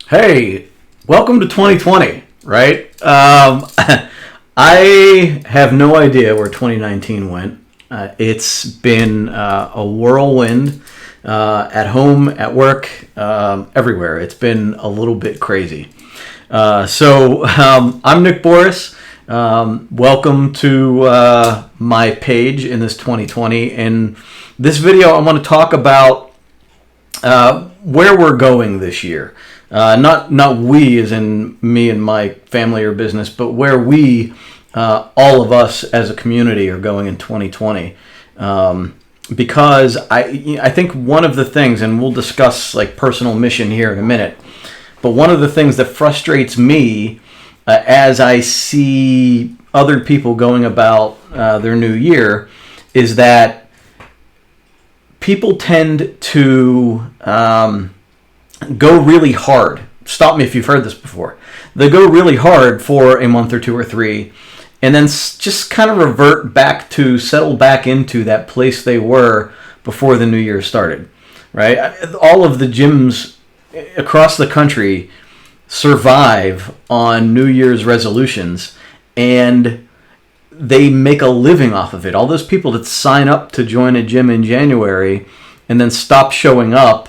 Hey, welcome to 2020, right? I have no idea where 2019 went. It's been a whirlwind at home, at work, everywhere. It's been a little bit crazy. I'm Nick Boris. Welcome to my page in this 2020. In this video, I want to talk about where we're going this year. Not we as in me and my family or business, but where we, all of us as a community, are going in 2020. Because I think one of the things, and we'll discuss like personal mission here in a minute, but one of the things that frustrates me as I see other people going about their new year is that people tend to go really hard. Stop me if you've heard this before. They go really hard for a month or two or three, and then just kind of revert back to settle back into that place they were before the new year started, right? All of the gyms across the country survive on New Year's resolutions, and they make a living off of it. All those people that sign up to join a gym in January and then stop showing up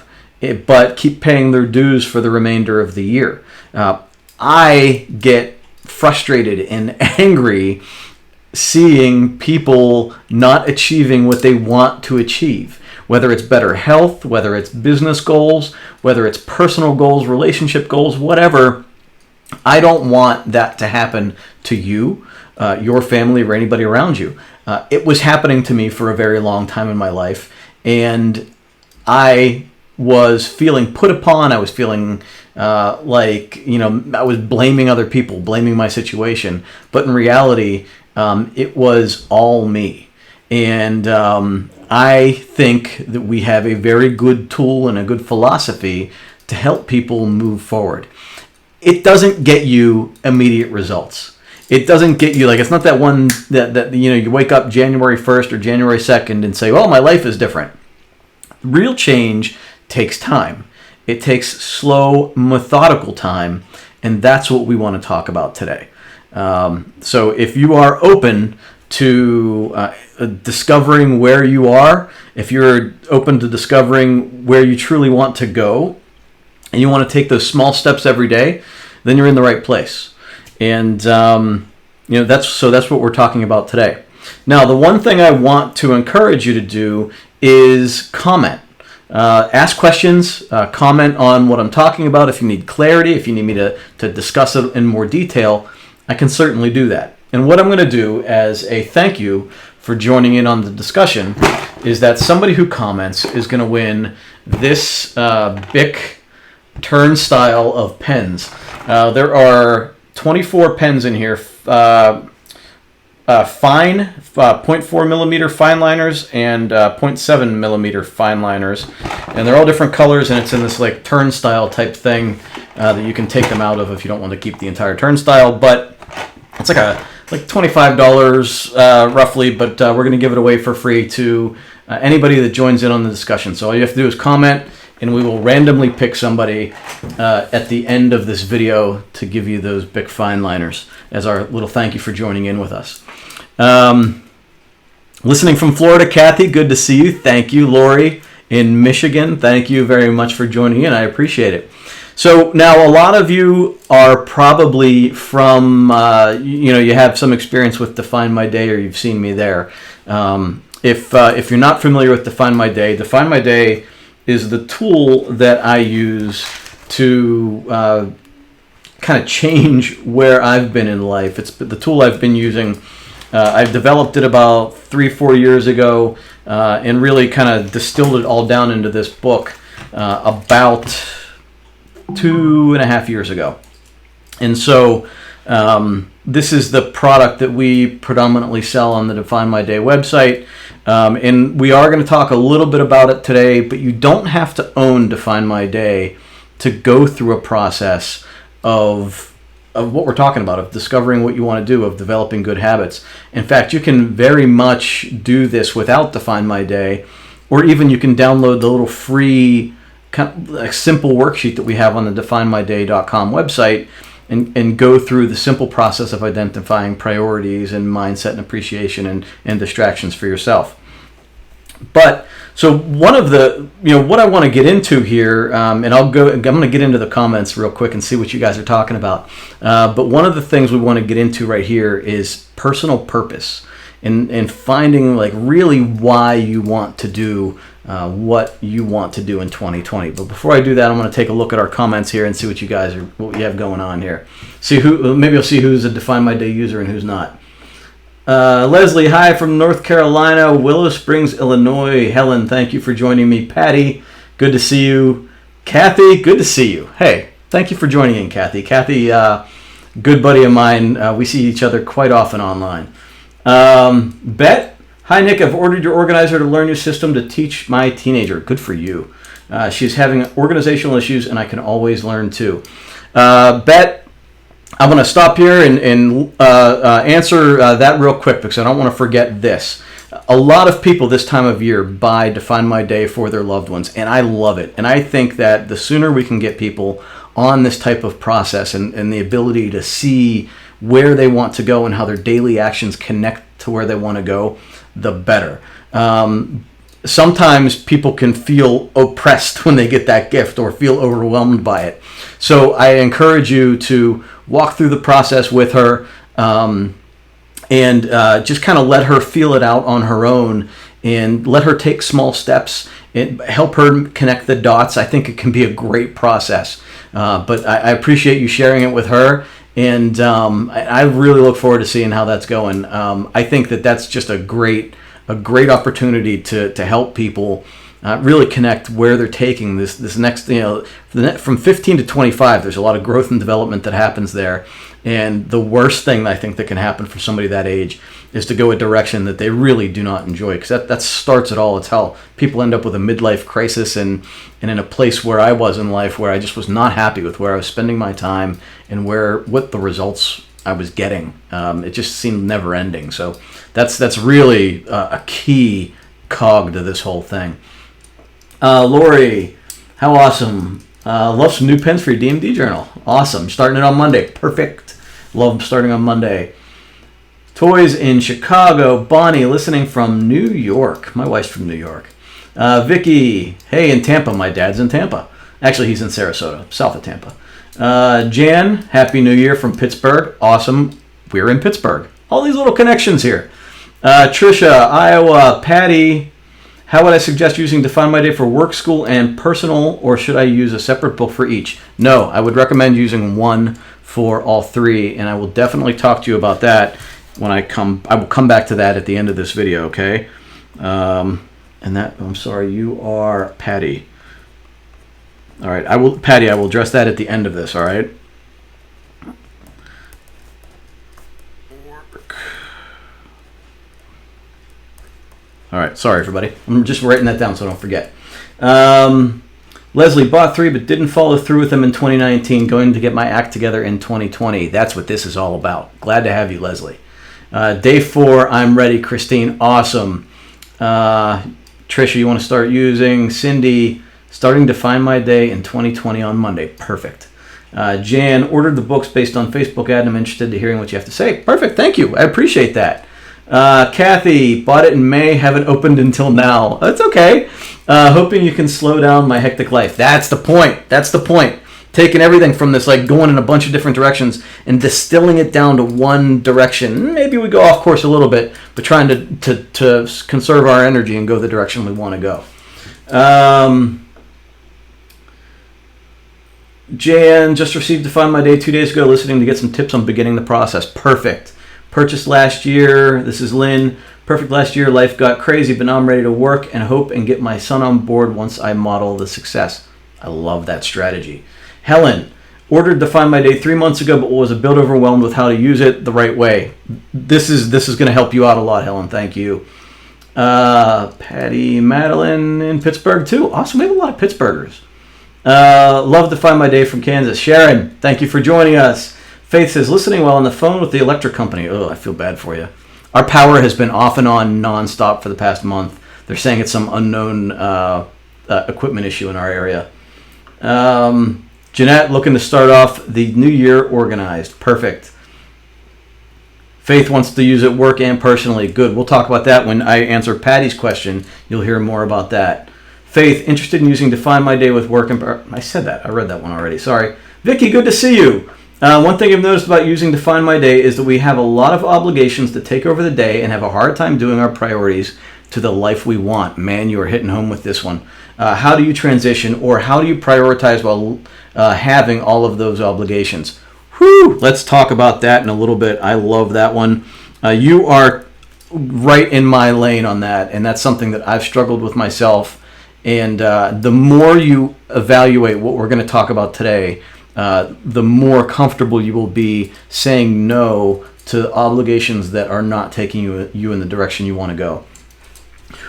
but keep paying their dues for the remainder of the year. I get frustrated and angry seeing people not achieving what they want to achieve, whether it's better health, whether it's business goals, whether it's personal goals, relationship goals, whatever. I don't want that to happen to you, your family, or anybody around you. It was happening to me for a very long time in my life, and I was feeling put upon. I was feeling I was blaming other people, blaming my situation. But in reality, it was all me. And I think that we have a very good tool and a good philosophy to help people move forward. It doesn't get you immediate results. It doesn't get you, it's not that one that you wake up January 1st or January 2nd and say, well, my life is different. Real change takes time. It takes slow, methodical time, and that's what we want to talk about today. So if you are open to discovering where you are, if you're open to discovering where you truly want to go, and you want to take those small steps every day, then you're in the right place. And that's what we're talking about today. Now, the one thing I want to encourage you to do is comment. Ask questions, comment on what I'm talking about. If you need clarity, if you need me to discuss it in more detail, I can certainly do that. And what I'm going to do as a thank you for joining in on the discussion is that somebody who comments is going to win this Bic turnstile of pens. There are 24 pens in here. Fine 0.4 millimeter fine liners and 0.7 millimeter fine liners, and they're all different colors, and it's in this turnstile type thing that you can take them out of if you don't want to keep the entire turnstile. But it's like $25 roughly, but we're going to give it away for free to anybody that joins in on the discussion. So all you have to do is comment, and we will randomly pick somebody at the end of this video to give you those Bic fine liners as our little thank you for joining in with us. Listening from Florida, Kathy, good to see you. Thank you. Lori in Michigan, thank you very much for joining in. I appreciate it. So now a lot of you are probably from, you have some experience with Define My Day, or you've seen me there. If you're not familiar with Define My Day is the tool that I use to kind of change where I've been in life. It's the tool I've been using. I've developed it about 3-4 years ago and really kind of distilled it all down into this book about 2.5 years ago. And so this is the product that we predominantly sell on the Define My Day website. And we are going to talk a little bit about it today, but you don't have to own Define My Day to go through a process of what we're talking about, of discovering what you want to do, of developing good habits. In fact, you can very much do this without Define My Day, or even you can download the little free kind of a simple worksheet that we have on the definemyday.com website, and go through the simple process of identifying priorities and mindset and appreciation and distractions for yourself. But so one of the, what I want to get into here, and I'm going to get into the comments real quick and see what you guys are talking about. But one of the things we want to get into right here is personal purpose and finding like really why you want to do what you want to do in 2020. But before I do that, I'm going to take a look at our comments here and see what you have going on here. Maybe I'll see who's a Define My Day user and who's not. Leslie, hi from North Carolina, Willow Springs, Illinois. Helen, thank you for joining me. Patty, good to see you. Kathy, good to see you. Hey, thank you for joining in, Kathy. Kathy, good buddy of mine. We see each other quite often online. Bet, hi Nick, I've ordered your organizer to learn your system to teach my teenager. Good for you. She's having organizational issues and I can always learn too. Bet, I'm going to stop here and answer that real quick because I don't want to forget this. A lot of people this time of year buy Define My Day for their loved ones, and I love it. And I think that the sooner we can get people on this type of process and the ability to see where they want to go and how their daily actions connect to where they want to go, the better. Sometimes people can feel oppressed when they get that gift or feel overwhelmed by it. So I encourage you to walk through the process with her and just kind of let her feel it out on her own and let her take small steps and help her connect the dots. I think it can be a great process. But I appreciate you sharing it with her. And I really look forward to seeing how that's going. I think that's just a great opportunity to help people really connect where they're taking this next, from 15 to 25, there's a lot of growth and development that happens there. And the worst thing I think that can happen for somebody that age is to go a direction that they really do not enjoy, because that starts it all. It's how people end up with a midlife crisis and in a place where I was in life where I just was not happy with where I was spending my time and what the results I was getting. It just seemed never ending. So that's really a key cog to this whole thing. Lori, how awesome. Love some new pens for your DMD journal. Awesome. Starting it on Monday. Perfect. Love starting on Monday. Toys in Chicago. Bonnie, listening from New York. My wife's from New York. Vicky, hey, in Tampa. My dad's in Tampa. Actually, he's in Sarasota, south of Tampa. Jan, Happy New Year from Pittsburgh. Awesome. We're in Pittsburgh. All these little connections here. Trisha, Iowa. Patty, how would I suggest using Define My Day for work, school, and personal, or should I use a separate book for each? No, I would recommend using one for all three, and I will definitely talk to you about that when I will come back to that at the end of this video, okay? I'm sorry, you are Patty. All right, Patty, I will address that at the end of this, all right? All right, sorry, everybody. I'm just writing that down so I don't forget. Leslie, bought 3 but didn't follow through with them in 2019. Going to get my act together in 2020. That's what this is all about. Glad to have you, Leslie. Day 4, I'm ready. Christine, awesome. Trisha, you want to start using? Cindy, starting Define My Day in 2020 on Monday. Perfect. Jan, ordered the books based on Facebook ad. I'm interested in hearing what you have to say. Perfect, thank you. I appreciate that. Kathy, bought it in May, haven't opened until now. That's okay. Hoping you can slow down my hectic life. That's the point. Taking everything from this, like going in a bunch of different directions and distilling it down to one direction. Maybe we go off course a little bit, but trying to conserve our energy and go the direction we want to go. Jan, just received Define My Day 2 days ago, listening to get some tips on beginning the process. Perfect. Purchased last year. This is Lynn. Perfect last year. Life got crazy, but now I'm ready to work and hope and get my son on board once I model the success. I love that strategy. Helen, ordered Define My Day 3 months ago, but was a bit overwhelmed with how to use it the right way. This is going to help you out a lot, Helen. Thank you. Patty, Madeline in Pittsburgh too. Awesome. We have a lot of Pittsburghers. Love Define My Day from Kansas. Sharon, thank you for joining us. Faith says, listening while on the phone with the electric company. Oh, I feel bad for you. Our power has been off and on nonstop for the past month. They're saying it's some unknown equipment issue in our area. Jeanette, looking to start off the new year organized. Perfect. Faith wants to use it work and personally. Good. We'll talk about that when I answer Patty's question. You'll hear more about that. Faith, interested in using Define My Day with work and... I said that. I read that one already. Sorry. Vicky, good to see you. One thing I've noticed about using Define My Day is that we have a lot of obligations to take over the day and have a hard time doing our priorities to the life we want. Man, you are hitting home with this one. How do you transition, or how do you prioritize while having all of those obligations? Whew, let's talk about that in a little bit. I love that one. You are right in my lane on that, and that's something that I've struggled with myself. And the more you evaluate what we're going to talk about today, the more comfortable you will be saying no to obligations that are not taking you in the direction you want to go.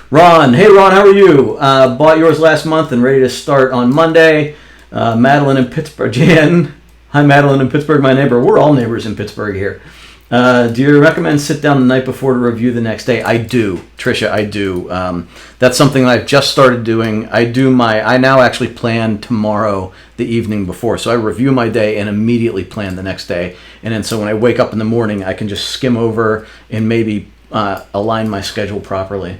Ron, hey Ron, how are you? Bought yours last month and ready to start on Monday. Madeline in Pittsburgh. Jan, hi Madeline in Pittsburgh, my neighbor. We're all neighbors in Pittsburgh here. Do you recommend sit down the night before to review the next day? I do, Tricia, I do. That's something that I've just started doing. I now actually plan tomorrow the evening before. So I review my day and immediately plan the next day. And then so when I wake up in the morning, I can just skim over and maybe align my schedule properly.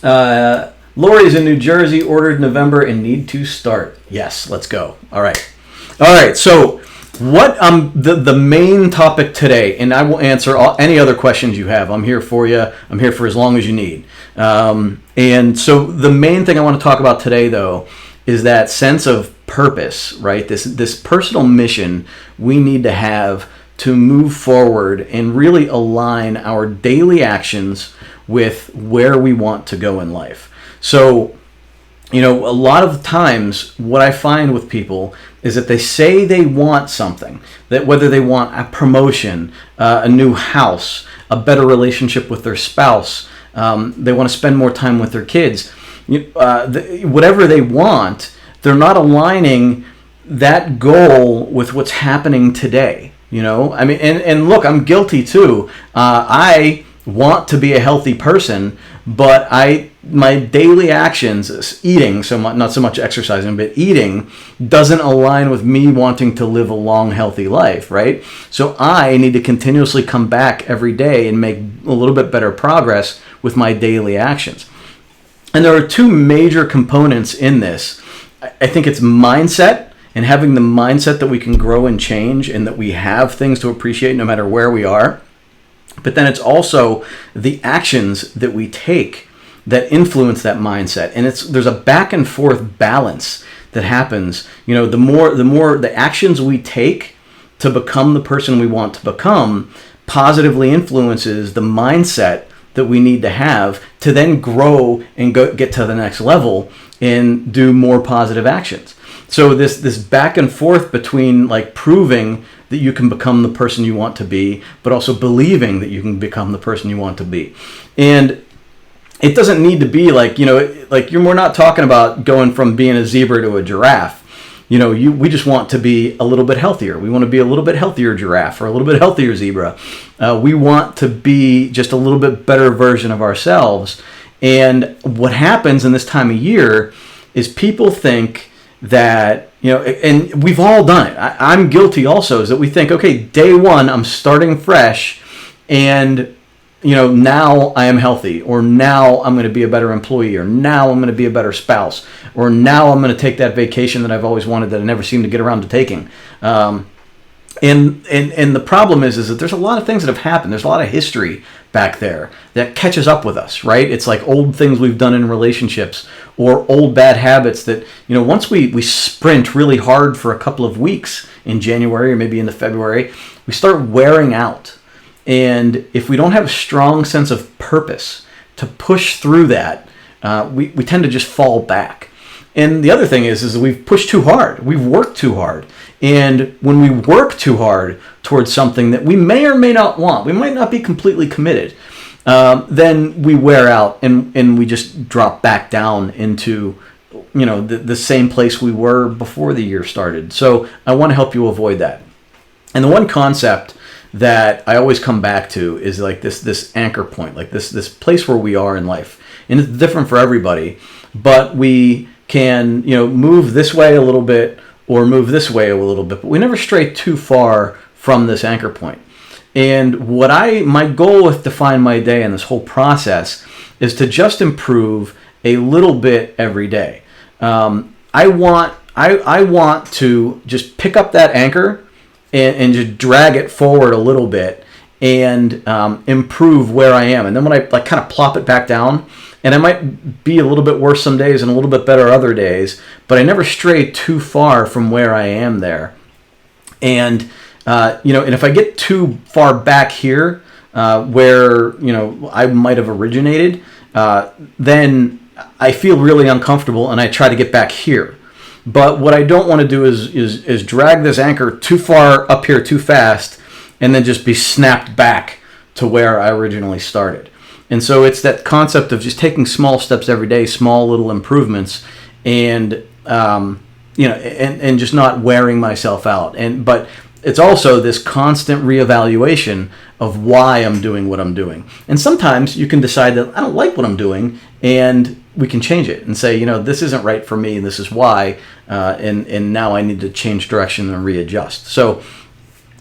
Lori's in New Jersey, ordered November and need to start. Yes, let's go. All right. So what the main topic today, and I will answer any other questions you have. I'm here for you. I'm here for as long as you need. And so the main thing I want to talk about today, though, is that sense of purpose, right? This personal mission we need to have to move forward and really align our daily actions with where we want to go in life. So, a lot of times what I find with people is that they say they want something, that whether they want a promotion, a new house, a better relationship with their spouse, they want to spend more time with their kids, whatever they want, they're not aligning that goal with what's happening today. And look, I'm guilty too. I want to be a healthy person, but my daily actions, eating, not so much exercising, but eating, doesn't align with me wanting to live a long, healthy life, right? So I need to continuously come back every day and make a little bit better progress with my daily actions. And there are two major components in this. I think it's mindset, and having the mindset that we can grow and change and that we have things to appreciate no matter where we are. But then it's also the actions that we take that influence that mindset. And there's a back and forth balance that happens. The more the actions we take to become the person we want to become positively influences the mindset that we need to have to then grow and get to the next level and do more positive actions. So this back and forth between proving that you can become the person you want to be, but also believing that you can become the person you want to be. And it doesn't need to be we're not talking about going from being a zebra to a giraffe. We just want to be a little bit healthier. We want to be a little bit healthier giraffe or a little bit healthier zebra. We want to be just a little bit better version of ourselves. And what happens in this time of year is people think that, and we've all done it. I'm guilty also, is that we think, okay, day one, I'm starting fresh and, now I am healthy, or now I'm going to be a better employee, or now I'm going to be a better spouse, or now I'm going to take that vacation that I've always wanted that I never seem to get around to taking. And the problem is that there's a lot of things that have happened. There's a lot of history back there that catches up with us, right? It's like old things we've done in relationships or old bad habits that, once we sprint really hard for a couple of weeks in January or maybe into February, we start wearing out. And if we don't have a strong sense of purpose to push through that, we tend to just fall back. And the other thing is that we've pushed too hard. We've worked too hard. And when we work too hard towards something that we may or may not want, we might not be completely committed, then we wear out and we just drop back down into the same place we were before the year started. So I want to help you avoid that. And the one concept that I always come back to is this anchor point, this place where we are in life. And it's different for everybody, but we can, move this way a little bit or move this way a little bit, but we never stray too far from this anchor point. And my goal with Define My Day and this whole process is to just improve a little bit every day. I want to just pick up that anchor and just drag it forward a little bit and improve where I am. And then when I kind of plop it back down, and I might be a little bit worse some days and a little bit better other days, but I never stray too far from where I am there. And and if I get too far back here, where I might have originated, then I feel really uncomfortable, and I try to get back here. But what I don't want to do is drag this anchor too far up here too fast, and then just be snapped back to where I originally started. And so it's that concept of just taking small steps every day, small little improvements, and and just not wearing myself out. But it's also this constant reevaluation of why I'm doing what I'm doing. And sometimes you can decide that I don't like what I'm doing, and we can change it and say, this isn't right for me, and this is why, and now I need to change direction and readjust. So,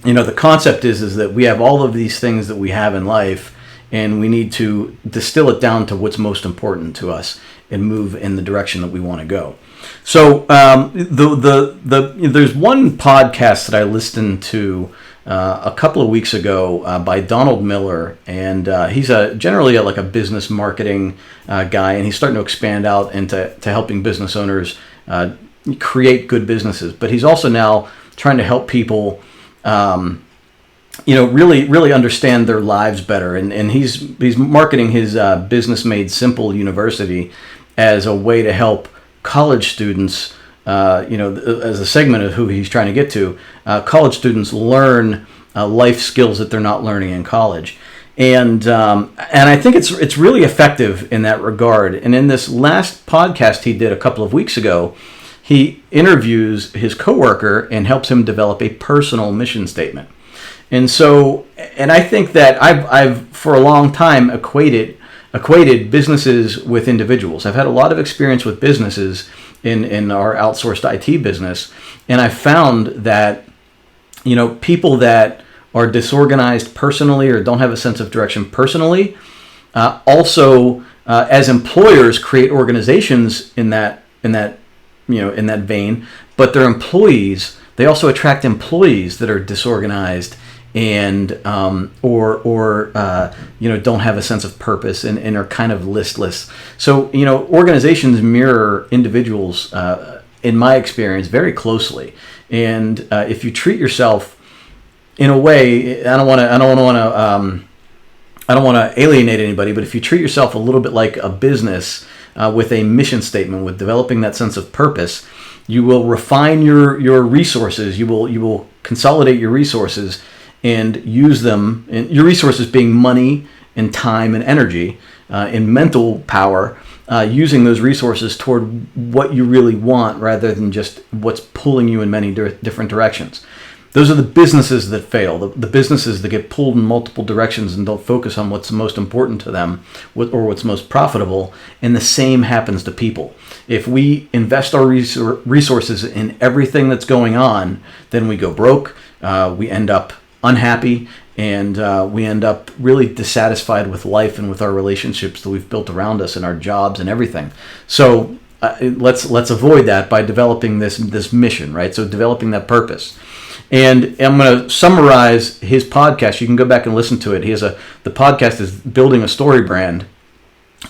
the concept is that we have all of these things that we have in life, and we need to distill it down to what's most important to us and move in the direction that we want to go. So there's one podcast that I listened to a couple of weeks ago by Donald Miller, and he's generally like a business marketing guy, and he's starting to expand out into helping business owners create good businesses. But he's also now trying to help people really understand their lives better. And he's marketing his Business Made Simple University as a way to help college students, as a segment of who he's trying to get to, college students learn life skills that they're not learning in college. And I think it's really effective in that regard. And in this last podcast he did a couple of weeks ago, he interviews his coworker and helps him develop a personal mission statement. And I think that I've for a long time equated businesses with individuals. I've had a lot of experience with businesses in our outsourced IT business, and I found that people that are disorganized personally or don't have a sense of direction personally, also as employers create organizations in that vein, but their employees, they also attract employees that are disorganized and or don't have a sense of purpose and are kind of listless. So organizations mirror individuals in my experience very closely, and if you treat yourself in a way, I don't want to alienate anybody, but if you treat yourself a little bit like a business with a mission statement, with developing that sense of purpose, you will refine your resources. You will consolidate your resources and use them, and your resources being money and time and energy and mental power, using those resources toward what you really want rather than just what's pulling you in many different directions. Those are the businesses that fail, the businesses that get pulled in multiple directions and don't focus on what's most important to them or what's most profitable. And the same happens to people. If we invest our resources in everything that's going on, then we go broke, we end up unhappy, and we end up really dissatisfied with life and with our relationships that we've built around us and our jobs and everything. So let's avoid that by developing this mission, right? So developing that purpose. And I'm going to summarize his podcast. You can go back and listen to it. The podcast is Building a Story Brand,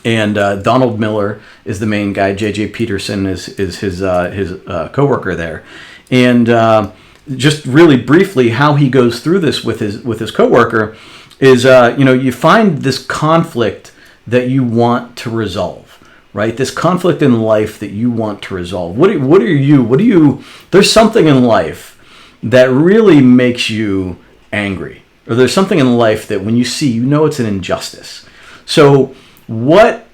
and Donald Miller is the main guy. J.J. Peterson is his coworker there, and just really briefly, how he goes through this with his coworker is, you find this conflict that you want to resolve, right? This conflict in life that you want to resolve. There's something in life that really makes you angry, or there's something in life that when you see, it's an injustice. So what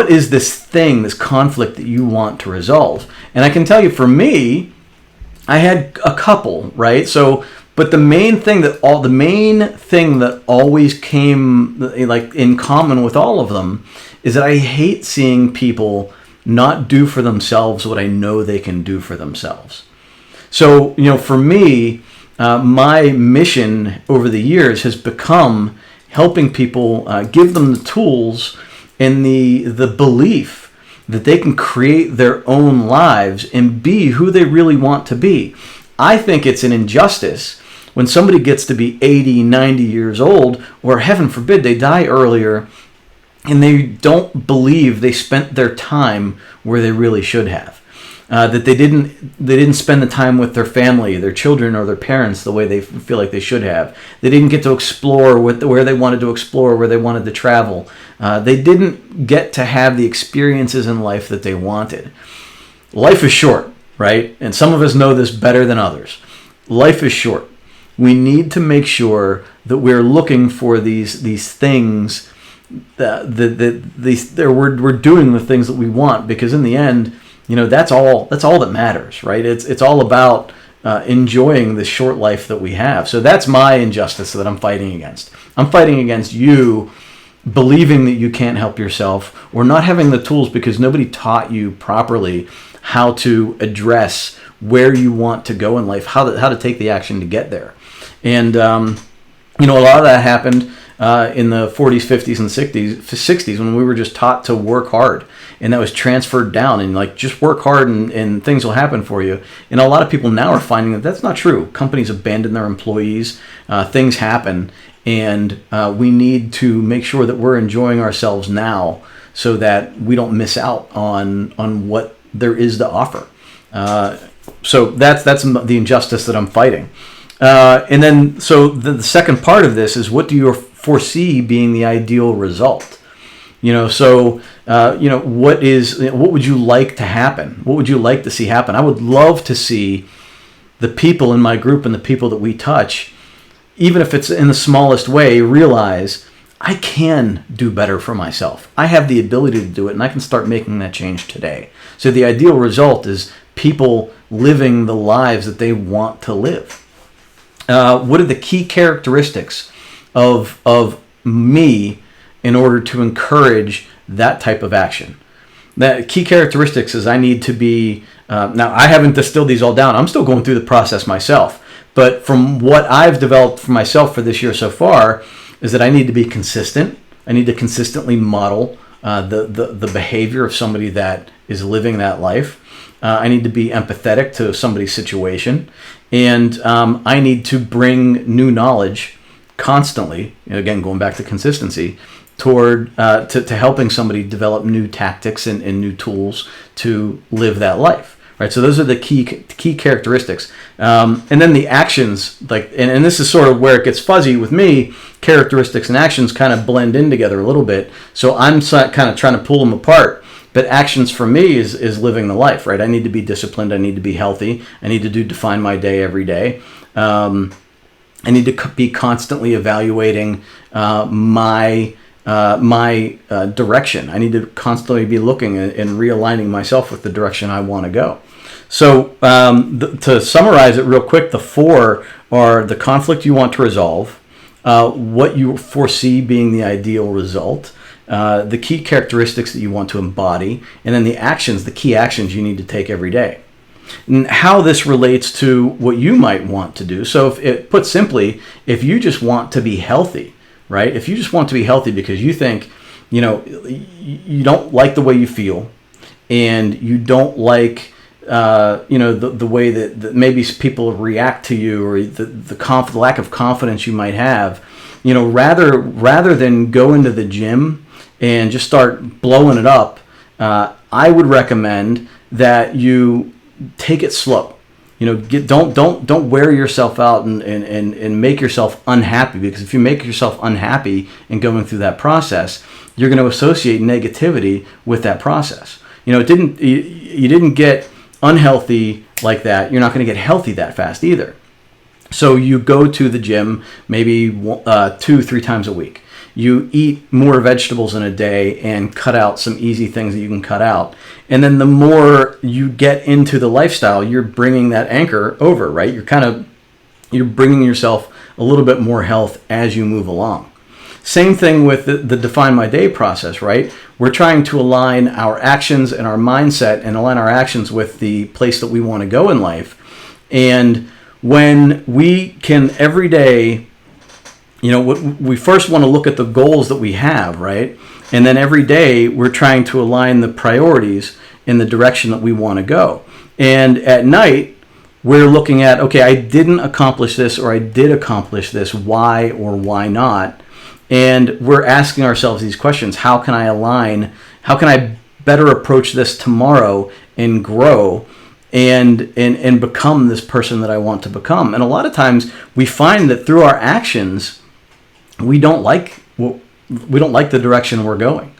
is this thing, this conflict that you want to resolve? And I can tell you, for me, I had a couple, right? So, but the main thing that always came like in common with all of them is that I hate seeing people not do for themselves what I know they can do for themselves. So, for me, my mission over the years has become helping people, give them the tools and the belief that they can create their own lives and be who they really want to be. I think it's an injustice when somebody gets to be 80, 90 years old, or heaven forbid they die earlier, and they don't believe they spent their time where they really should have. That they didn't spend the time with their family, their children, or their parents the way they feel like they should have. They didn't get to explore where they wanted to explore, where they wanted to travel. They didn't get to have the experiences in life that they wanted. Life is short, right? And some of us know this better than others. Life is short. We need to make sure that we're looking for these things that we're doing the things that we want, because in the end, that's all that matters, right? It's all about enjoying the short life that we have. So that's my injustice that I'm fighting against. I'm fighting against you believing that you can't help yourself, or not having the tools because nobody taught you properly how to address where you want to go in life, how to take the action to get there. And a lot of that happened in the 40s, 50s, and 60s when we were just taught to work hard, and that was transferred down, and just work hard and things will happen for you. And a lot of people now are finding that that's not true. Companies abandon their employees, things happen, and we need to make sure that we're enjoying ourselves now so that we don't miss out on what there is to offer. So that's the injustice that I'm fighting. And then, so the second part of this is, what do you foresee being the ideal result? What would you like to happen? What would you like to see happen? I would love to see the people in my group and the people that we touch, even if it's in the smallest way, realize I can do better for myself. I have the ability to do it, and I can start making that change today. So the ideal result is people living the lives that they want to live. What are the key characteristics of me in order to encourage that type of action? The key characteristics is I need to be, now I haven't distilled these all down. I'm still going through the process myself. But from what I've developed for myself for this year so far is that I need to be consistent. I need to consistently model the behavior of somebody that is living that life. I need to be empathetic to somebody's situation. And I need to bring new knowledge constantly, again, going back to consistency, toward to helping somebody develop new tactics and new tools to live that life. Right, so those are the key characteristics, and then the actions. And this is sort of where it gets fuzzy with me. Characteristics and actions kind of blend in together a little bit. So I'm kind of trying to pull them apart. But actions for me is living the life. Right, I need to be disciplined. I need to be healthy. I need to define my day every day. I need to be constantly evaluating my direction. I need to constantly be looking and realigning myself with the direction I want to go. So to summarize it real quick, the four are the conflict you want to resolve, what you foresee being the ideal result, the key characteristics that you want to embody, and then the key actions you need to take every day. And how this relates to what you might want to do. So put simply, if you just want to be healthy, right? If you just want to be healthy because you think, you don't like the way you feel, and you don't like, the way that maybe people react to you, or the lack of confidence you might have, rather than go into the gym and just start blowing it up, I would recommend that you take it slow. Don't wear yourself out and make yourself unhappy, because if you make yourself unhappy in going through that process, you're going to associate negativity with that process. You didn't get unhealthy like that. You're not going to get healthy that fast either. So you go to the gym maybe 2-3 times a week. You eat more vegetables in a day and cut out some easy things that you can cut out. And then the more you get into the lifestyle, you're bringing that anchor over, right? You're bringing yourself a little bit more health as you move along. Same thing with the Define My Day process, right? We're trying to align our actions and our mindset and align our actions with the place that we want to go in life. And when we can every day, we first want to look at the goals that we have, right? And then every day we're trying to align the priorities in the direction that we want to go. And at night, we're looking at, okay, I didn't accomplish this, or I did accomplish this. Why or why not? And we're asking ourselves these questions. How can I align? How can I better approach this tomorrow and grow and become this person that I want to become? And a lot of times we find that through our actions, we don't like the direction we're going.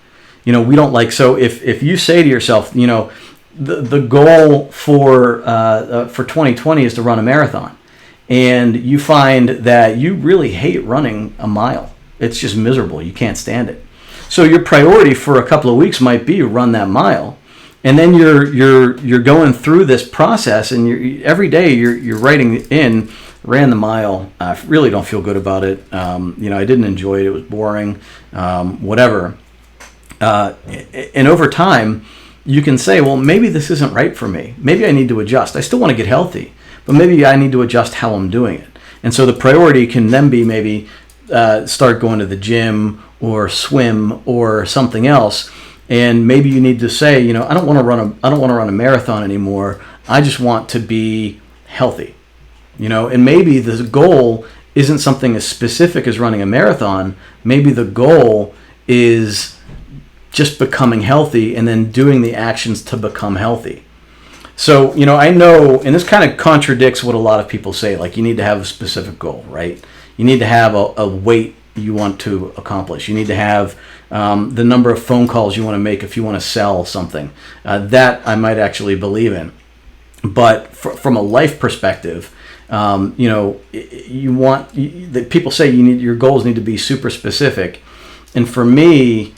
We don't like, so if you say to yourself, the goal for 2020 is to run a marathon, and you find that you really hate running a mile. It's just miserable. You can't stand it. So your priority for a couple of weeks might be to run that mile, and then you're going through this process, and every day you're writing in, ran the mile. I really don't feel good about it. I didn't enjoy it. It was boring. Whatever. And over time, you can say, well, maybe this isn't right for me. Maybe I need to adjust. I still want to get healthy, but maybe I need to adjust how I'm doing it. And so the priority can then be maybe start going to the gym or swim or something else. And maybe you need to say, I don't want to run a marathon anymore. I just want to be healthy. And maybe the goal isn't something as specific as running a marathon. Maybe the goal is just becoming healthy and then doing the actions to become healthy. So, I know, and this kind of contradicts what a lot of people say, like you need to have a specific goal, right? You need to have a weight you want to accomplish. You need to have the number of phone calls you want to make if you want to sell something. That I might actually believe in. But from a life perspective, people say your goals need to be super specific. And for me,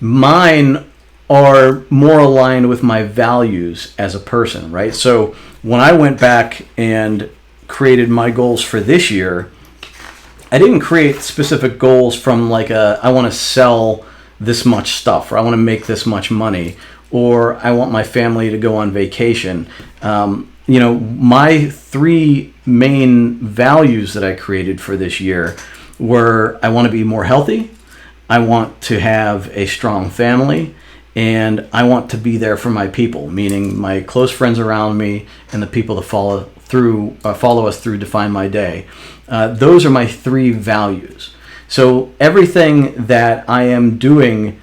mine are more aligned with my values as a person, right? So when I went back and created my goals for this year, I didn't create specific goals from like I want to sell this much stuff, or I want to make this much money, or I want my family to go on vacation. My three main values that I created for this year were, I want to be more healthy, I want to have a strong family, and I want to be there for my people, meaning my close friends around me and the people that follow us through Define My Day. Those are my three values. So everything that I am doing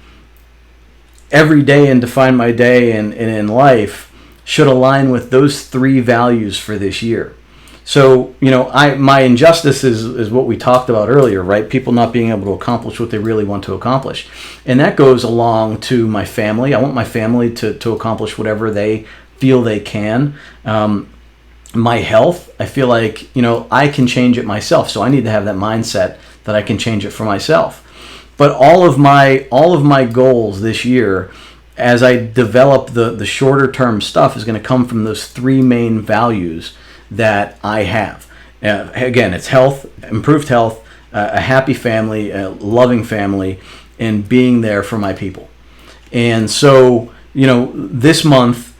every day in Define My Day and in life should align with those three values for this year. So, my injustice is what we talked about earlier, right? People not being able to accomplish what they really want to accomplish. And that goes along to my family. I want my family to accomplish whatever they feel they can. My health, I feel like, I can change it myself. So I need to have that mindset that I can change it for myself. But all of my goals this year, as I develop the shorter term stuff, is going to come from those three main values that I have. Again, it's health, improved health, a happy family, a loving family, and being there for my people. And so, this month,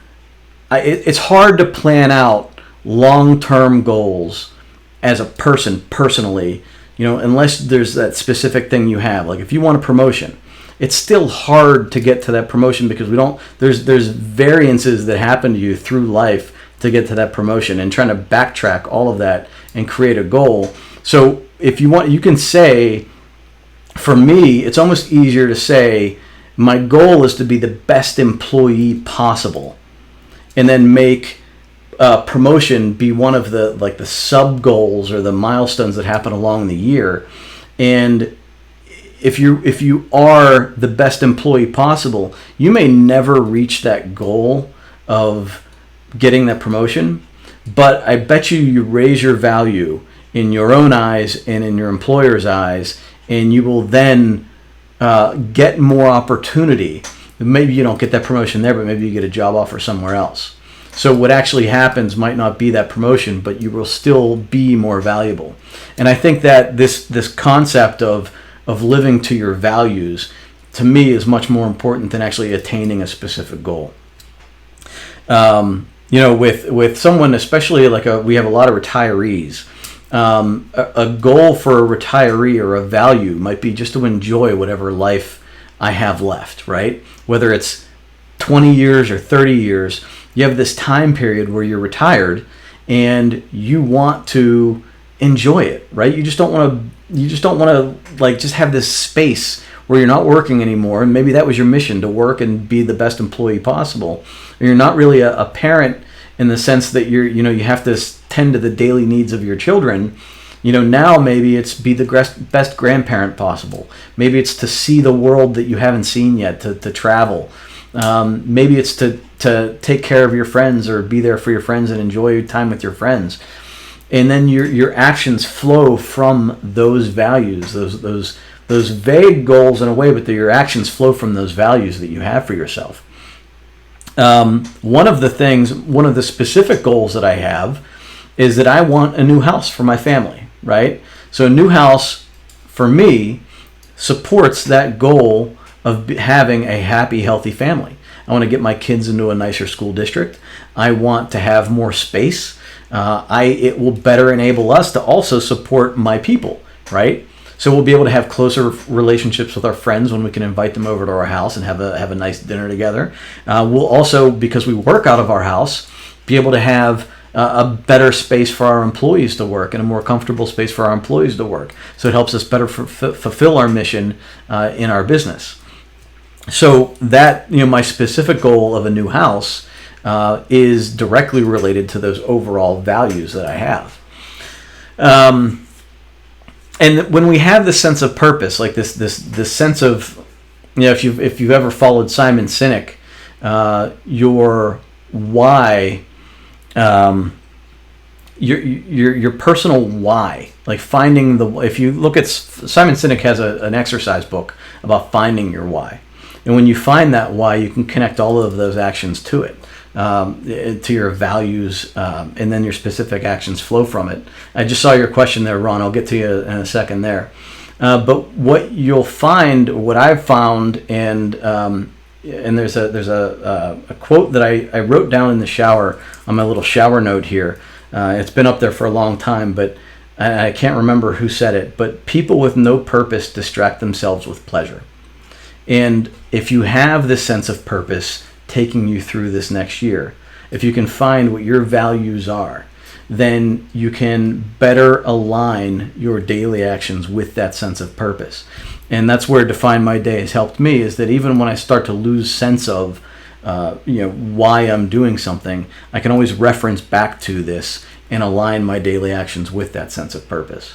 it's hard to plan out long-term goals as a person personally, unless there's that specific thing you have. Like if you want a promotion, it's still hard to get to that promotion because there's variances that happen to you through life to get to that promotion, and trying to backtrack all of that and create a goal. So if you want, you can say, for me, it's almost easier to say, my goal is to be the best employee possible, and then make promotion be one of the sub goals or the milestones that happen along the year. And if you are the best employee possible, you may never reach that goal of getting that promotion, but I bet you raise your value in your own eyes and in your employer's eyes, and you will then get more opportunity. Maybe you don't get that promotion there, but maybe you get a job offer somewhere else. So what actually happens might not be that promotion, but you will still be more valuable. And I think that this concept of of living to your values, to me, is much more important than actually attaining a specific goal. With someone, especially we have a lot of retirees. A goal for a retiree or a value might be just to enjoy whatever life I have left, right? Whether it's 20 years or 30 years, you have this time period where you're retired and you want to enjoy it, right? You just don't want to just have this space where you're not working anymore, and maybe that was your mission, to work and be the best employee possible. Or you're not really a parent in the sense that you have to tend to the daily needs of your children. Now maybe it's be the best grandparent possible. Maybe it's to see the world that you haven't seen yet, to travel. Maybe it's to take care of your friends or be there for your friends and enjoy your time with your friends. And then your actions flow from those values, those vague goals in a way, but your actions flow from those values that you have for yourself. One of the specific goals that I have is that I want a new house for my family, right? So a new house for me supports that goal of having a happy, healthy family. I want to get my kids into a nicer school district. I want to have more space. It will better enable us to also support my people, right? So we'll be able to have closer relationships with our friends when we can invite them over to our house and have a nice dinner together. We'll also, because we work out of our house, be able to have a better space for our employees to work and a more comfortable space for our employees to work. So it helps us better fulfill our mission in our business. So that, my specific goal of a new house is directly related to those overall values that I have. And when we have this sense of purpose, like this sense of, if you've ever followed Simon Sinek, your why, your personal why, like finding if you look at Simon Sinek has an exercise book about finding your why, and when you find that why, you can connect all of those actions to it. To your values, and then your specific actions flow from it. I just saw your question there, Ron. I'll get to you in a second there. But what you'll find, what I've found, and there's a quote that I wrote down in the shower on my little shower note here. It's been up there for a long time, but I can't remember who said it. But people with no purpose distract themselves with pleasure. And if you have this sense of purpose taking you through this next year, if you can find what your values are, then you can better align your daily actions with that sense of purpose. And that's where Define My Day has helped me, is that even when I start to lose sense of why I'm doing something, I can always reference back to this and align my daily actions with that sense of purpose.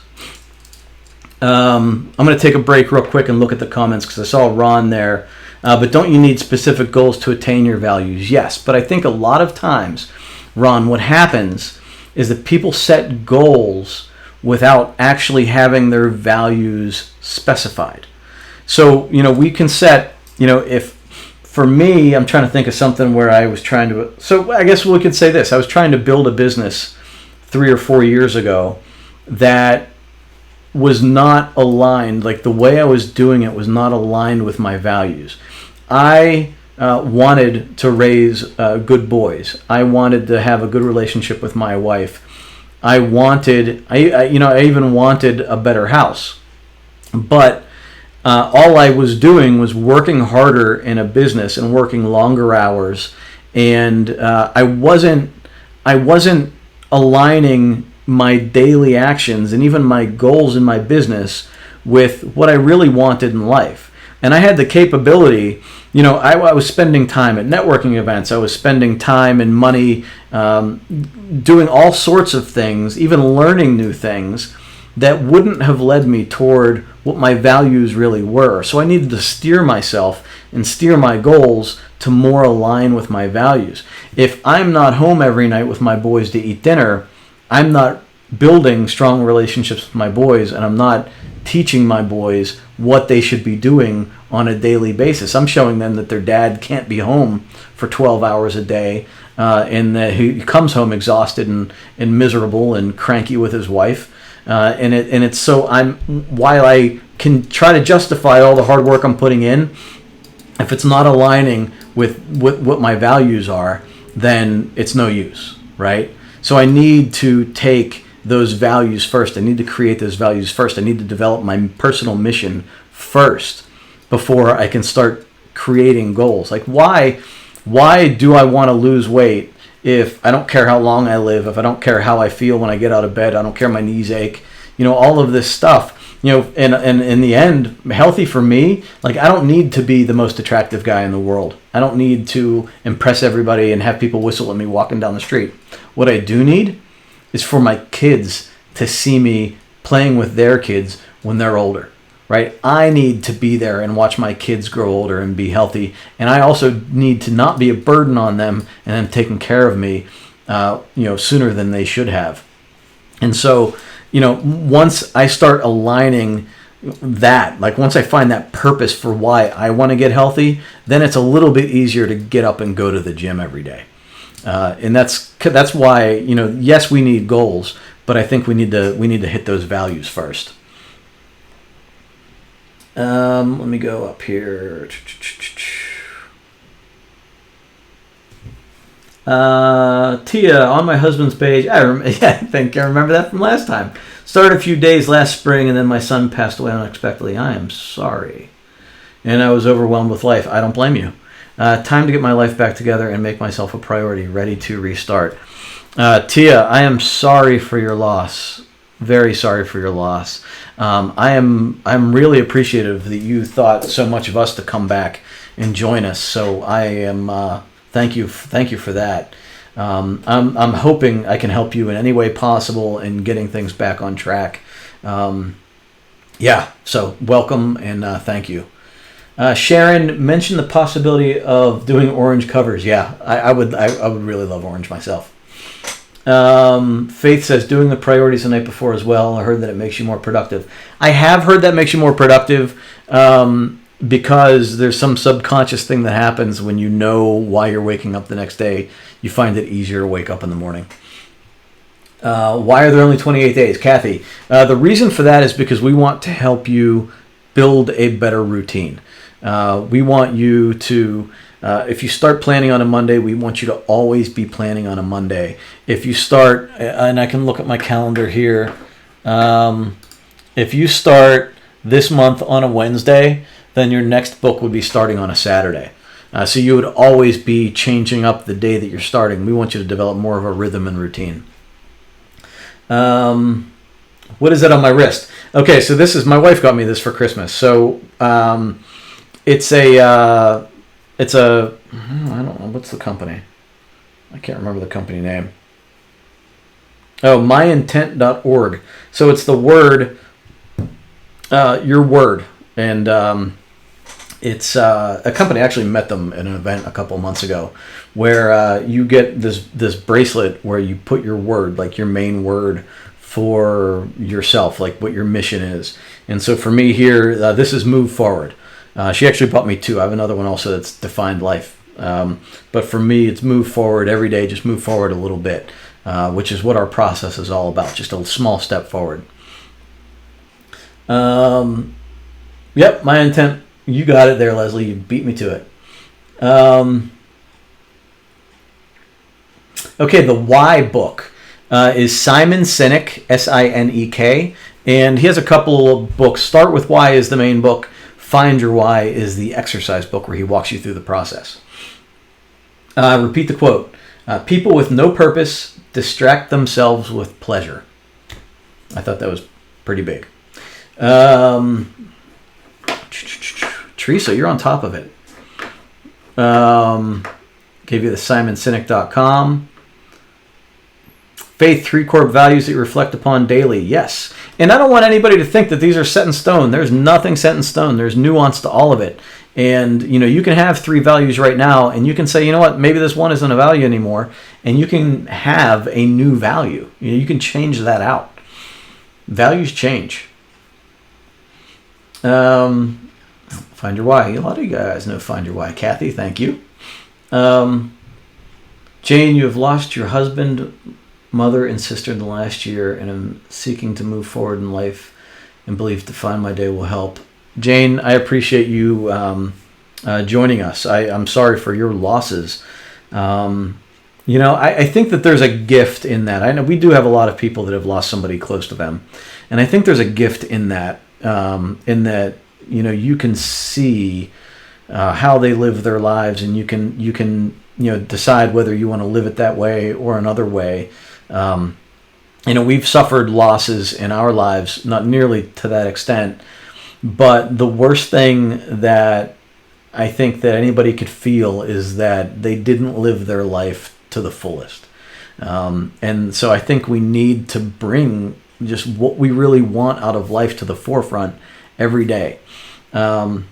I'm going to take a break real quick and look at the comments, because I saw Ron there. But don't you need specific goals to attain your values? Yes, but I think a lot of times, Ron, what happens is that people set goals without actually having their values specified. So, we can set, if, for me, I'm trying to think of something where I was trying to, so I guess we could say this. I was trying to build a business 3 or 4 years ago that was not aligned, like the way I was doing it was not aligned with my values. I wanted to raise good boys. I wanted to have a good relationship with my wife. I even wanted a better house. But all I was doing was working harder in a business and working longer hours, and I wasn't aligning my daily actions and even my goals in my business with what I really wanted in life. And I had the capability, I was spending time at networking events. I was spending time and money doing all sorts of things, even learning new things that wouldn't have led me toward what my values really were. So I needed to steer myself and steer my goals to more align with my values. If I'm not home every night with my boys to eat dinner, I'm not building strong relationships with my boys, and I'm not teaching my boys what they should be doing on a daily basis. I'm showing them that their dad can't be home for 12 hours a day, and that he comes home exhausted and miserable and cranky with his wife. And it's so while I can try to justify all the hard work I'm putting in. If it's not aligning with what my values are, then it's no use, right? So I need to take those values first. I need to create those values first. I need to develop my personal mission first before I can start creating goals. Like, why do I want to lose weight if I don't care how long I live, if I don't care how I feel when I get out of bed, I don't care my knees ache, all of this stuff. And in the end, healthy for me, like, I don't need to be the most attractive guy in the world. I don't need to impress everybody and have people whistle at me walking down the street. What I do need is for my kids to see me playing with their kids when they're older, right? I need to be there and watch my kids grow older and be healthy. And I also need to not be a burden on them and them taking care of me, sooner than they should have. And so, once I start aligning that, like once I find that purpose for why I want to get healthy, then it's a little bit easier to get up and go to the gym every day. And that's why, yes, we need goals, but I think we need to hit those values first. Let me go up here. Tia, on my husband's page, I think I remember that from last time. Started a few days last spring, and then my son passed away unexpectedly. I am sorry. And I was overwhelmed with life. I don't blame you. Time to get my life back together and make myself a priority, ready to restart. Tia, I am sorry for your loss. Very sorry for your loss. I'm really appreciative that you thought so much of us to come back and join us. So I am thank you for that. I'm hoping I can help you in any way possible in getting things back on track. So welcome and thank you. Sharon mentioned the possibility of doing orange covers. Yeah, I would really love orange myself. Faith says doing the priorities the night before as well. I heard that it makes you more productive. I have heard that makes you more productive because there's some subconscious thing that happens when you know why you're waking up the next day. You find it easier to wake up in the morning. Why are there only 28 days? Kathy, the reason for that is because we want to help you build a better routine. We want you to, if you start planning on a Monday, we want you to always be planning on a Monday. If you start, and I can look at my calendar here, if you start this month on a Wednesday, then your next book would be starting on a Saturday. So you would always be changing up the day that you're starting. We want you to develop more of a rhythm and routine. What is that on my wrist? Okay, so this is, my wife got me this for Christmas. So it's a, I don't know, what's the company? I can't remember the company name. Oh, myintent.org. So it's the word, your word. And it's a company, I actually met them at an event a couple months ago, where you get this bracelet where you put your word, like your main word for yourself, like what your mission is. And so for me here, this is Move Forward. She actually bought me two. I have another one also that's Defined Life. But for me, it's Move Forward every day, just move forward a little bit, which is what our process is all about, just a small step forward. Yep, My Intent. You got it there, Leslie. You beat me to it. Okay, the Why book is Simon Sinek, Sinek, and he has a couple of books. Start with Why is the main book. Find Your Why is the exercise book where he walks you through the process. Repeat the quote. People with no purpose distract themselves with pleasure. I thought that was pretty big. Teresa, you're on top of it. Gave you the simonsinek.com. Faith, 3 core values that you reflect upon daily. Yes. And I don't want anybody to think that these are set in stone. There's nothing set in stone. There's nuance to all of it. And, you can have 3 values right now, and you can say, you know what, maybe this one isn't a value anymore, and you can have a new value. You can change that out. Values change. Find Your Why. A lot of you guys know Find Your Why. Kathy, thank you. Jane, you have lost your husband, mother, and sister in the last year and am seeking to move forward in life and believe Define My Day will help. Jane, I appreciate you joining us. I'm sorry for your losses. I think that there's a gift in that. I know we do have a lot of people that have lost somebody close to them, and I think there's a gift in that. You can see how they live their lives, and you can decide whether you want to live it that way or another way. We've suffered losses in our lives, not nearly to that extent, but the worst thing that I think that anybody could feel is that they didn't live their life to the fullest. And so I think we need to bring just what we really want out of life to the forefront every day. And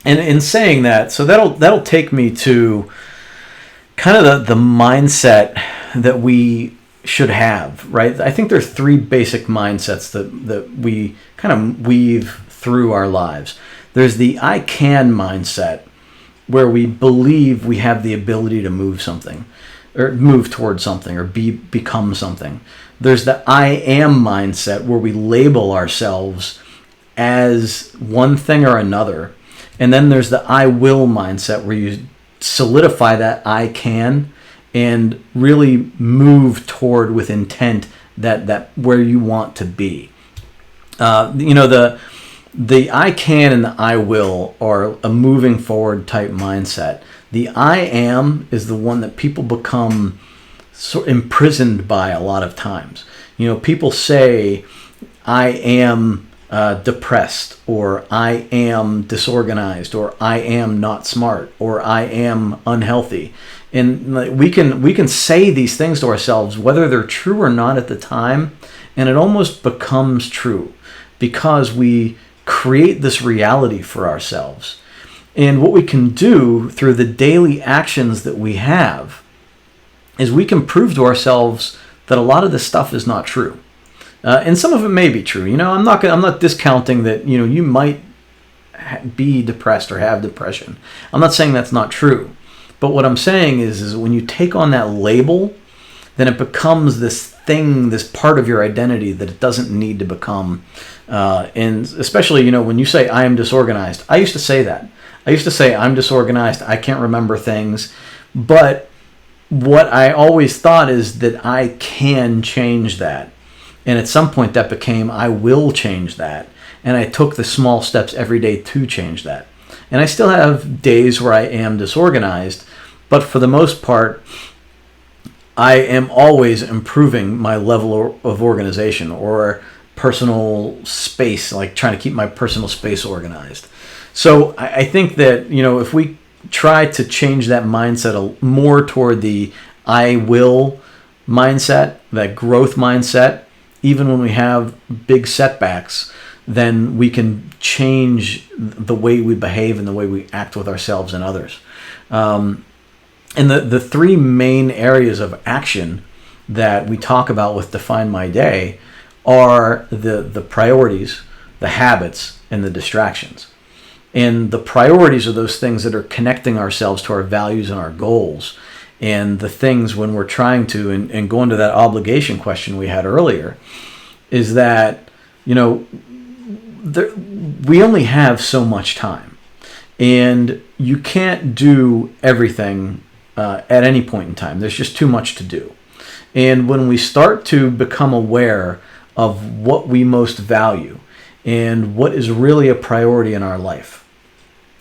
in saying that, so that'll take me to kind of the mindset that we should have, right? I think there's three basic mindsets that we kind of weave through our lives. There's the I can mindset, where we believe we have the ability to move something, or move towards something, or become something. There's the I am mindset, where we label ourselves as one thing or another. And then there's the I will mindset, where you solidify that I can and really move toward with intent that where you want to be. The I can and the I will are a moving forward type mindset. The I am is the one that people become imprisoned by a lot of times. People say, I am depressed, or I am disorganized, or I am not smart, or I am unhealthy. And we can say these things to ourselves, whether they're true or not at the time, and it almost becomes true because we create this reality for ourselves. And what we can do through the daily actions that we have is we can prove to ourselves that a lot of this stuff is not true. And some of it may be true. I'm not discounting that, you might be depressed or have depression. I'm not saying that's not true. But what I'm saying is when you take on that label, then it becomes this thing, this part of your identity that it doesn't need to become. And especially, when you say I am disorganized, I used to say that. I used to say I'm disorganized, I can't remember things. But what I always thought is that I can change that. And at some point that became I will change that. And I took the small steps every day to change that. And I still have days where I am disorganized, but for the most part, I am always improving my level of organization or personal space, like trying to keep my personal space organized. So I think that, if we try to change that mindset more toward the I will mindset, that growth mindset, even when we have big setbacks, then we can change the way we behave and the way we act with ourselves and others. And the three main areas of action that we talk about with Define My Day are the priorities, the habits, and the distractions. And the priorities are those things that are connecting ourselves to our values and our goals. And the things when we're trying to, and going to that obligation question we had earlier, is that, we only have so much time. And you can't do everything at any point in time. There's just too much to do. And when we start to become aware of what we most value and what is really a priority in our life,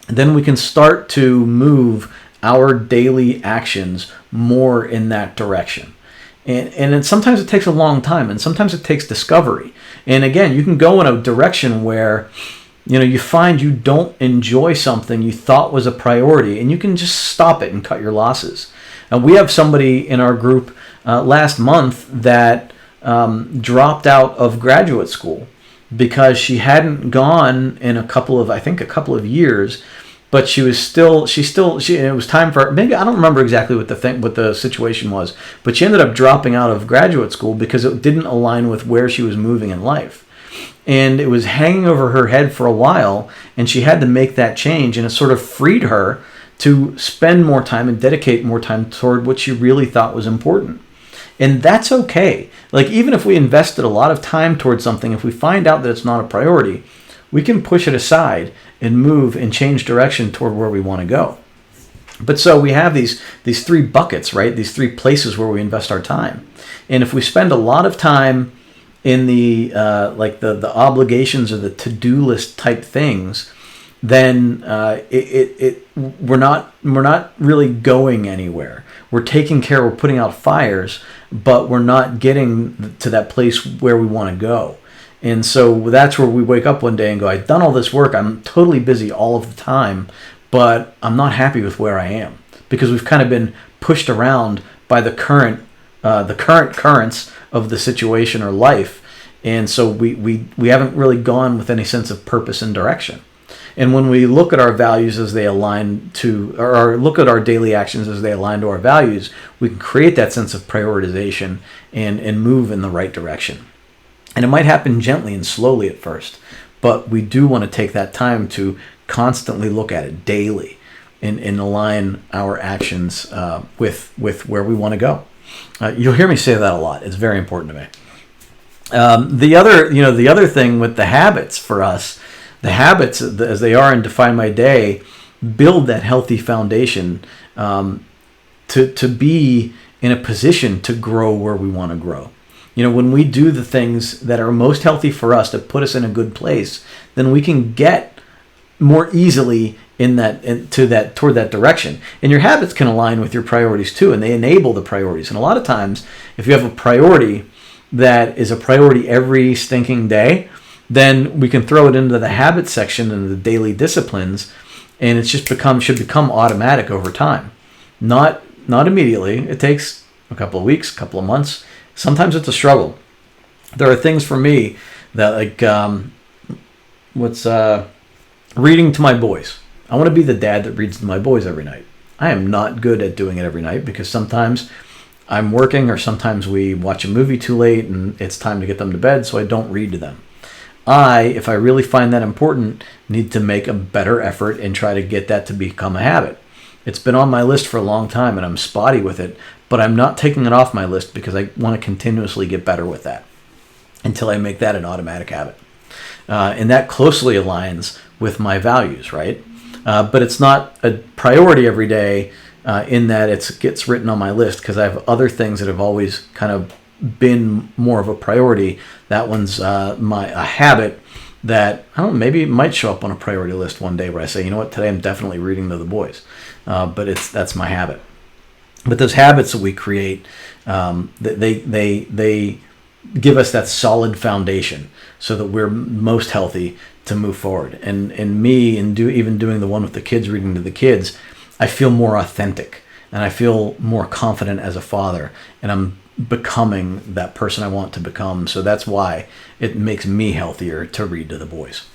then we can start to move our daily actions more in that direction. And sometimes it takes a long time, and sometimes it takes discovery. And again, you can go in a direction where you find you don't enjoy something you thought was a priority, and you can just stop it and cut your losses. We have somebody in our group last month that dropped out of graduate school because she hadn't gone in a couple of years, but it was time for, maybe, I don't remember exactly what the situation was, but she ended up dropping out of graduate school because it didn't align with where she was moving in life. And it was hanging over her head for a while, and she had to make that change, and it sort of freed her to spend more time and dedicate more time toward what she really thought was important. And that's okay. Like, even if we invested a lot of time towards something, if we find out that it's not a priority, we can push it aside and move and change direction toward where we want to go. But so we have these three buckets, right? These three places where we invest our time. And if we spend a lot of time in the like the obligations or the to-do list type things, then we're not really going anywhere. We're taking care, we're putting out fires, but we're not getting to that place where we want to go. And so that's where we wake up one day and go, I've done all this work, I'm totally busy all of the time, but I'm not happy with where I am, because we've kind of been pushed around by the current currents of the situation or life. And so we haven't really gone with any sense of purpose and direction. And when we look at our values as they align to, or look at our daily actions as they align to our values, we can create that sense of prioritization and move in the right direction. And it might happen gently and slowly at first, but we do want to take that time to constantly look at it daily and align our actions with where we want to go. You'll hear me say that a lot. It's very important to me. The other thing with the habits for us, the habits as they are in Define My Day, build that healthy foundation to be in a position to grow where we want to grow. When we do the things that are most healthy for us, that put us in a good place, then we can get more easily toward that direction. And your habits can align with your priorities too, and they enable the priorities. And a lot of times, if you have a priority that is a priority every stinking day, then we can throw it into the habit section and the daily disciplines, and it just should become automatic over time. Not immediately. It takes a couple of weeks, a couple of months. Sometimes it's a struggle. There are things for me that, like, reading to my boys. I want to be the dad that reads to my boys every night. I am not good at doing it every night, because sometimes I'm working, or sometimes we watch a movie too late and it's time to get them to bed, so I don't read to them. If I really find that important, need to make a better effort and try to get that to become a habit. It's been on my list for a long time and I'm spotty with it, but I'm not taking it off my list because I want to continuously get better with that until I make that an automatic habit. And that closely aligns with my values, right? But it's not a priority every day in that it gets written on my list, because I have other things that have always kind of been more of a priority. That one's a habit that, I don't know, maybe it might show up on a priority list one day where I say, you know what, today I'm definitely reading to the boys. But that's my habit. But those habits that we create, they give us that solid foundation so that we're most healthy to move forward. And me, even doing the one with the kids, reading to the kids, I feel more authentic and I feel more confident as a father, and I'm becoming that person I want to become. So that's why it makes me healthier to read to the boys.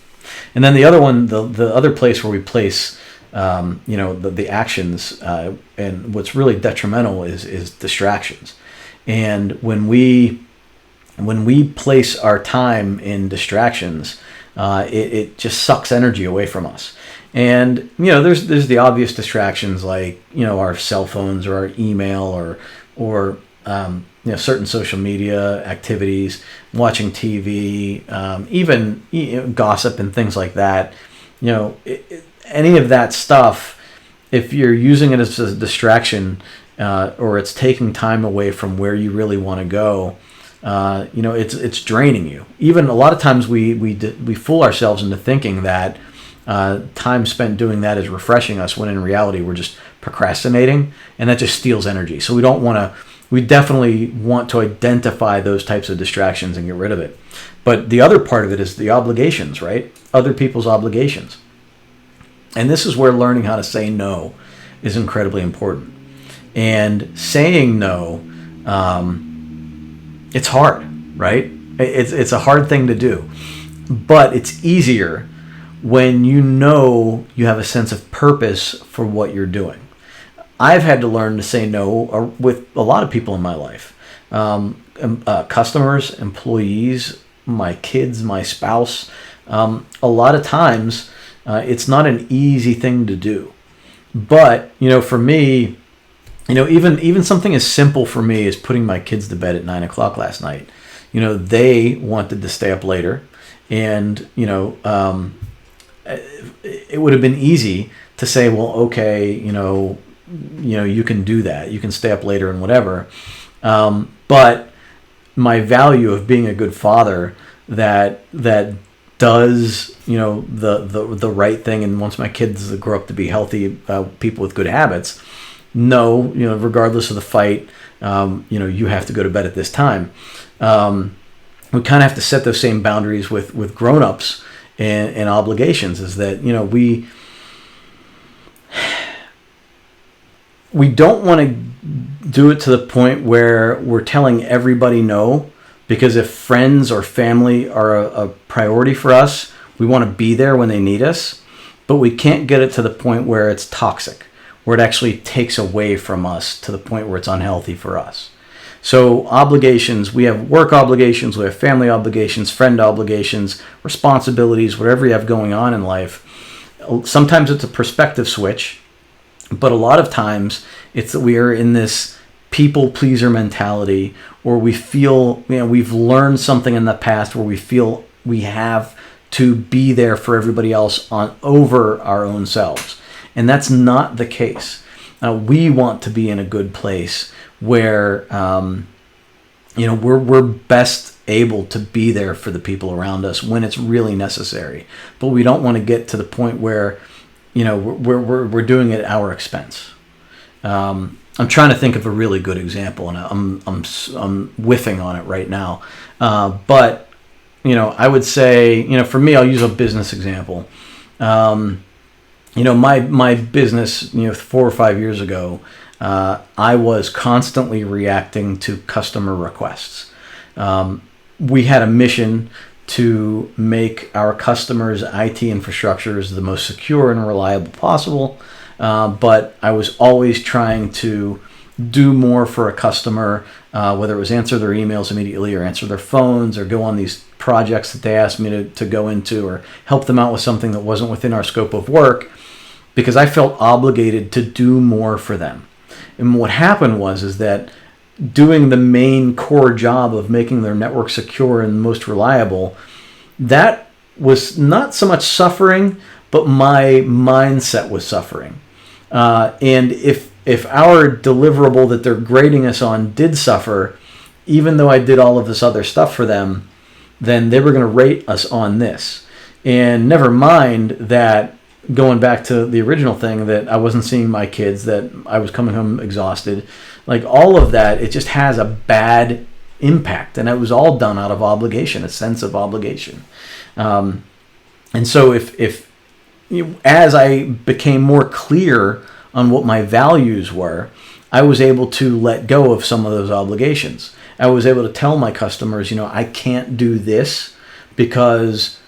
And then the other one, the other place where we place the actions, and what's really detrimental is distractions. And when we place our time in distractions, it just sucks energy away from us. And there's the obvious distractions, like our cell phones or our email or certain social media activities, watching TV, even gossip and things like that. Any of that stuff, if you're using it as a distraction, or it's taking time away from where you really want to go, it's draining you. Even a lot of times we fool ourselves into thinking that time spent doing that is refreshing us, when in reality we're just procrastinating, and that just steals energy. So we definitely want to identify those types of distractions and get rid of it. But the other part of it is the obligations, right? Other people's obligations. And this is where learning how to say no is incredibly important. And saying no, it's hard, right? It's a hard thing to do. But it's easier when you have a sense of purpose for what you're doing. I've had to learn to say no with a lot of people in my life. Customers, employees, my kids, my spouse. A lot of times, it's not an easy thing to do. But, for me, even something as simple for me as putting my kids to bed at 9 o'clock last night. They wanted to stay up later, and it would have been easy to say, well, okay, you can do that, you can stay up later and whatever. But my value of being a good father that does the right thing, and wants my kids to grow up to be healthy people with good habits. No, regardless of the fight, you have to go to bed at this time. We kind of have to set those same boundaries with grown-ups and obligations. Is that we don't want to do it to the point where we're telling everybody no, because if friends or family are a priority for us, we want to be there when they need us, but we can't get it to the point where it's toxic, where it actually takes away from us to the point where it's unhealthy for us. So obligations, we have work obligations, we have family obligations, friend obligations, responsibilities, whatever you have going on in life. Sometimes it's a perspective switch, but a lot of times it's that we are in this people pleaser mentality, or we feel, we've learned something in the past where we feel we have to be there for everybody else over our own selves. And that's not the case. We want to be in a good place where we're best able to be there for the people around us when it's really necessary. But we don't want to get to the point where we're doing it at our expense. I'm trying to think of a really good example, and I'm whiffing on it right now. But I would say, for me, I'll use a business example. My business, 4 or 5 years ago, I was constantly reacting to customer requests. We had a mission to make our customers' IT infrastructures the most secure and reliable possible. But I was always trying to do more for a customer, whether it was answer their emails immediately, or answer their phones, or go on these projects that they asked me to go into, or help them out with something that wasn't within our scope of work, because I felt obligated to do more for them. And what happened is that doing the main core job of making their network secure and most reliable, that was not so much suffering, but my mindset was suffering. And if our deliverable that they're grading us on did suffer, even though I did all of this other stuff for them, then they were going to rate us on this. And never mind that, going back to the original thing, that I wasn't seeing my kids, that I was coming home exhausted, like all of that, it just has a bad impact. And it was all done out of obligation, a sense of obligation. And so if as I became more clear on what my values were, I was able to let go of some of those obligations. I was able to tell my customers, I can't do this because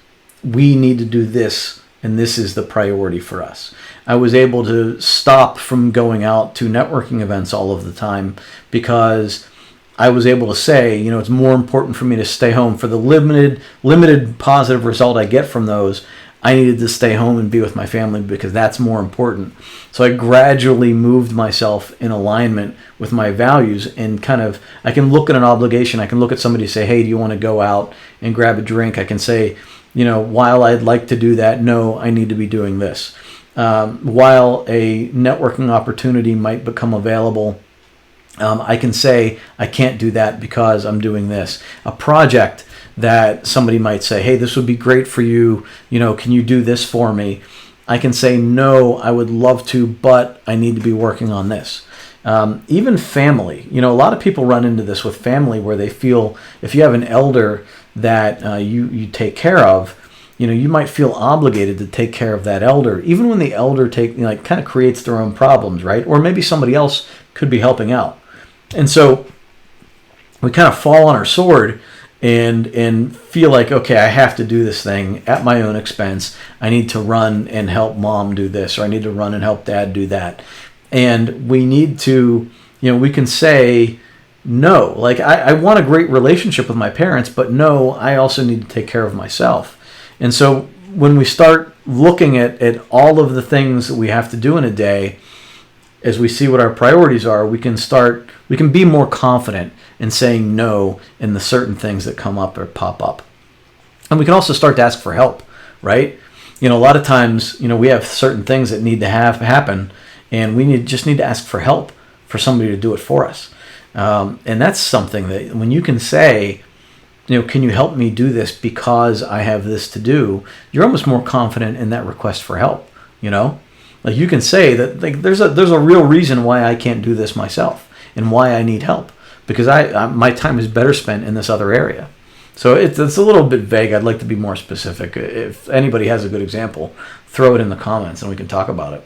we need to do this, and this is the priority for us. I was able to stop from going out to networking events all of the time because I was able to say, it's more important for me to stay home. For the limited positive result I get from those, I needed to stay home and be with my family because that's more important. So I gradually moved myself in alignment with my values, and I can look at an obligation. I can look at somebody and say, hey, do you want to go out and grab a drink? I can say, while I'd like to do that, no, I need to be doing this. While a networking opportunity might become available, I can say, I can't do that because I'm doing this. A project that somebody might say, hey, this would be great for you, can you do this for me? I can say, no, I would love to, but I need to be working on this. Even family, a lot of people run into this with family, where they feel if you have an elder that you take care of, you might feel obligated to take care of that elder, even when the elder kind of creates their own problems, right? Or maybe somebody else could be helping out. And so we kind of fall on our sword and feel like, okay, I have to do this thing at my own expense. I need to run and help mom do this, or I need to run and help dad do that. And we need to, we can say, no, like I want a great relationship with my parents, but no, I also need to take care of myself. And so when we start looking at all of the things that we have to do in a day, as we see what our priorities are, we can be more confident in saying no in the certain things that come up or pop up. And we can also start to ask for help, right? A lot of times, we have certain things that need to happen, and we just need to ask for help for somebody to do it for us. And that's something that when you can say, can you help me do this because I have this to do, you're almost more confident in that request for help, Like you can say that there's a real reason why I can't do this myself and why I need help, because my time is better spent in this other area. So it's a little bit vague. I'd like to be more specific. If anybody has a good example, throw it in the comments and we can talk about it.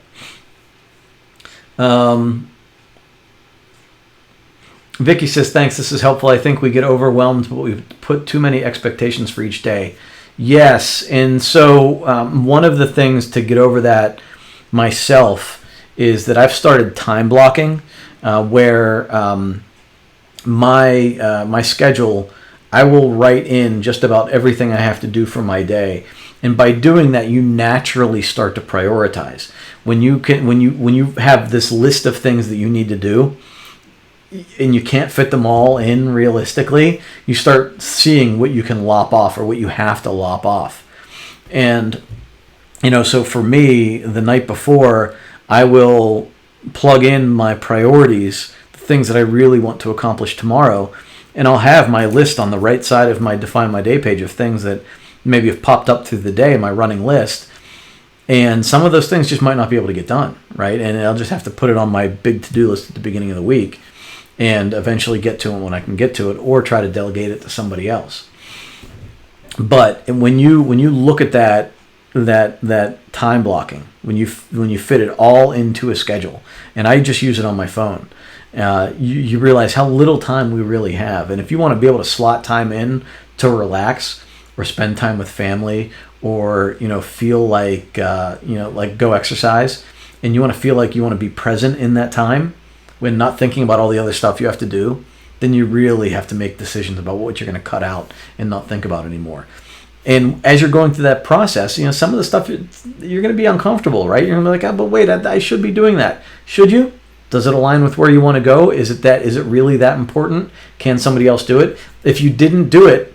Vicky says, thanks, this is helpful. I think we get overwhelmed, but we put too many expectations for each day. Yes, and so one of the things to get over that myself is that I've started time blocking, where my schedule, I will write in just about everything I have to do for my day. And by doing that, you naturally start to prioritize. When you have this list of things that you need to do, and you can't fit them all in realistically, you start seeing what you can lop off or what you have to lop off. And, so for me, the night before, I will plug in my priorities, the things that I really want to accomplish tomorrow, and I'll have my list on the right side of my Define My Day page of things that maybe have popped up through the day, my running list. And some of those things just might not be able to get done, right? And I'll just have to put it on my big to-do list at the beginning of the week and eventually get to it when I can get to it, or try to delegate it to somebody else. But when you look at that time blocking, when you fit it all into a schedule, and I just use it on my phone, you realize how little time we really have. And if you want to be able to slot time in to relax or spend time with family, or feel like like go exercise, and you want to feel like you want to be present in that time when not thinking about all the other stuff you have to do, then you really have to make decisions about what you're going to cut out and not think about anymore. And as you're going through that process, some of the stuff you're going to be uncomfortable, right? You're going to be like, but wait, I should be doing that. Should you? Does it align with where you want to go? Is it really that important? Can somebody else do it? If you didn't do it,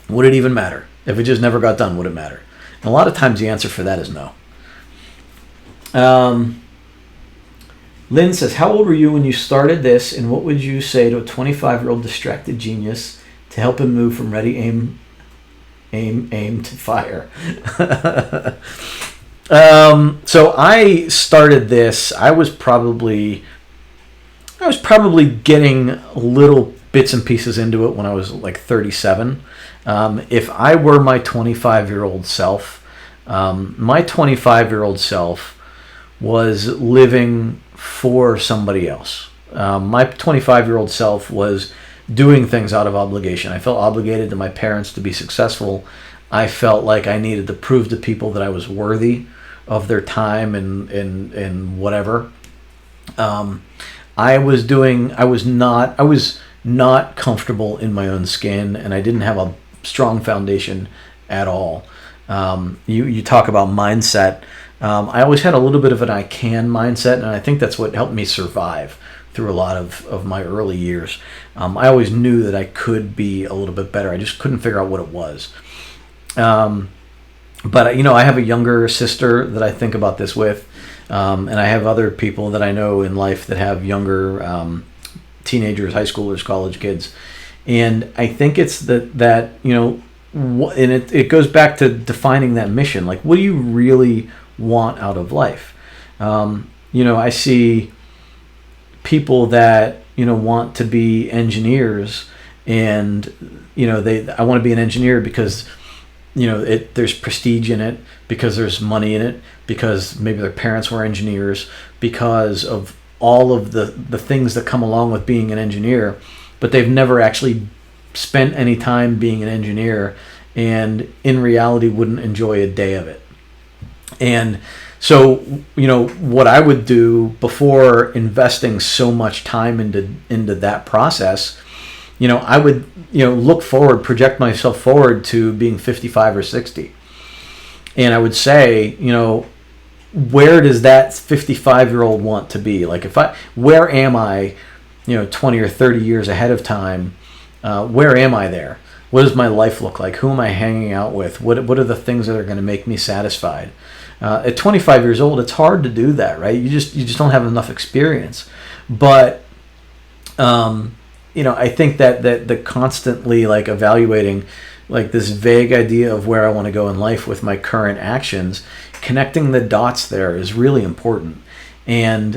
would it even matter? If it just never got done, would it matter? And a lot of times the answer for that is no. Lynn says, how old were you when you started this, and what would you say to a 25-year-old distracted genius to help him move from ready, aim to fire? So I started this, I was probably getting little bits and pieces into it when I was like 37. If I were my 25-year-old self, my 25-year-old self was living for somebody else. My 25-year-old self was doing things out of obligation. I felt obligated to my parents to be successful. I felt like I needed to prove to people that I was worthy of their time and whatever. I was not comfortable in my own skin, and I didn't have a strong foundation at all. You talk about mindset. I always had a little bit of an I can mindset, and I think that's what helped me survive through a lot of my early years. I always knew that I could be a little bit better. I just couldn't figure out what it was. But I have a younger sister that I think about this with, and I have other people that I know in life that have younger teenagers, high schoolers, college kids, and I think it's that and it goes back to defining that mission. Like, what do you really want out of life? I see people that want to be engineers, and I want to be an engineer because there's prestige in it, because there's money in it, because maybe their parents were engineers, because of all of the things that come along with being an engineer, but they've never actually spent any time being an engineer, and in reality wouldn't enjoy a day of it. And so, what I would do before investing so much time into that process, I would, look forward, project myself forward to being 55 or 60. And I would say, where does that 55-year-old want to be? Like, where am I, 20 or 30 years ahead of time? Where am I there? What does my life look like? Who am I hanging out with? What are the things that are going to make me satisfied? At 25 years old, it's hard to do that, right? You just don't have enough experience. But I think that the constantly like evaluating like this vague idea of where I want to go in life with my current actions, connecting the dots there is really important. And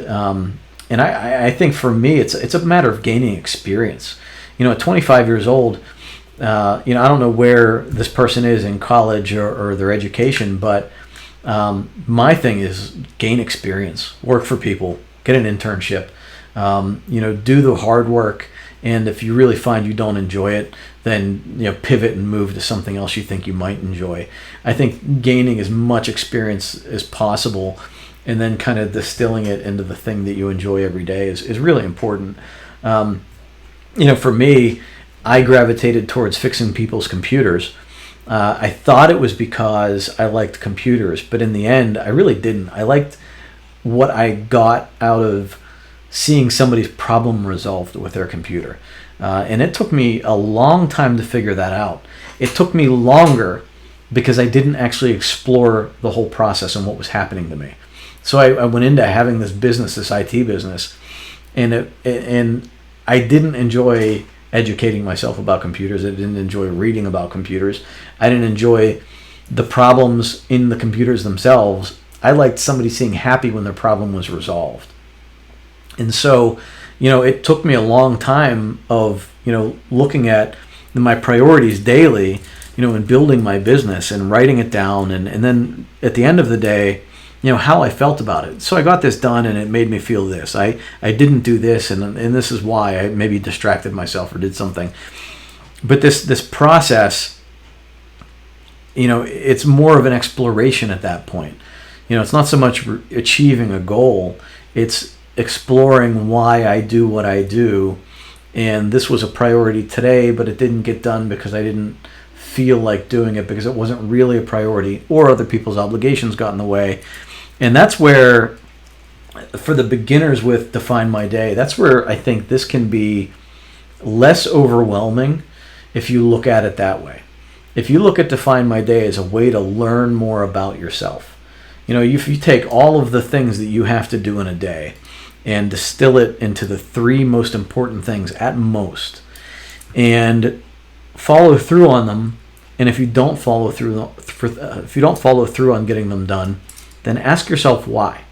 I think for me, it's a matter of gaining experience. At 25 years old, I don't know where this person is in college or their education, but my thing is gain experience, work for people, get an internship, do the hard work. And if you really find you don't enjoy it, then pivot and move to something else you think you might enjoy. I think gaining as much experience as possible and then kind of distilling it into the thing that you enjoy every day is really important. For me, I gravitated towards fixing people's computers. I thought it was because I liked computers, but in the end, I really didn't. I liked what I got out of seeing somebody's problem resolved with their computer. And it took me a long time to figure that out. It took me longer because I didn't actually explore the whole process and what was happening to me. So I went into having this business, this IT business, and I didn't enjoy educating myself about computers. I didn't enjoy reading about computers. I didn't enjoy the problems in the computers themselves. I liked somebody seeing happy when their problem was resolved. And so, it took me a long time of, looking at my priorities daily, and building my business and writing it down. And then at the end of the day, how I felt about it. So I got this done and it made me feel this. I didn't do this and this is why I maybe distracted myself or did something. But this process, it's more of an exploration at that point. It's not so much achieving a goal. It's exploring why I do what I do. And this was a priority today, but it didn't get done because I didn't feel like doing it because it wasn't really a priority or other people's obligations got in the way. And that's where, for the beginners with Define My Day, that's where I think this can be less overwhelming if you look at it that way. If you look at Define My Day as a way to learn more about yourself, if you take all of the things that you have to do in a day and distill it into the 3 most important things at most and follow through on them, and if you don't follow through on getting them done, then ask yourself why.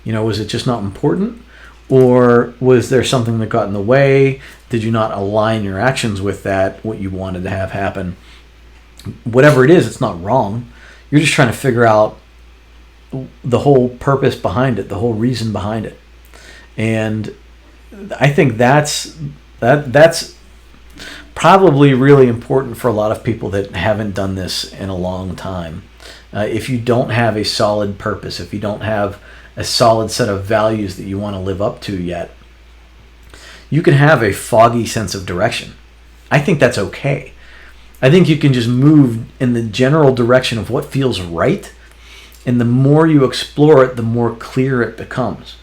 Was it just not important? Or was there something that got in the way? Did you not align your actions with that, what you wanted to have happen? Whatever it is, it's not wrong. You're just trying to figure out the whole purpose behind it, the whole reason behind it. And I think that's probably really important for a lot of people that haven't done this in a long time. If you don't have a solid purpose, if you don't have a solid set of values that you want to live up to yet, you can have a foggy sense of direction. I think that's okay. I think you can just move in the general direction of what feels right, and the more you explore it, the more clear it becomes.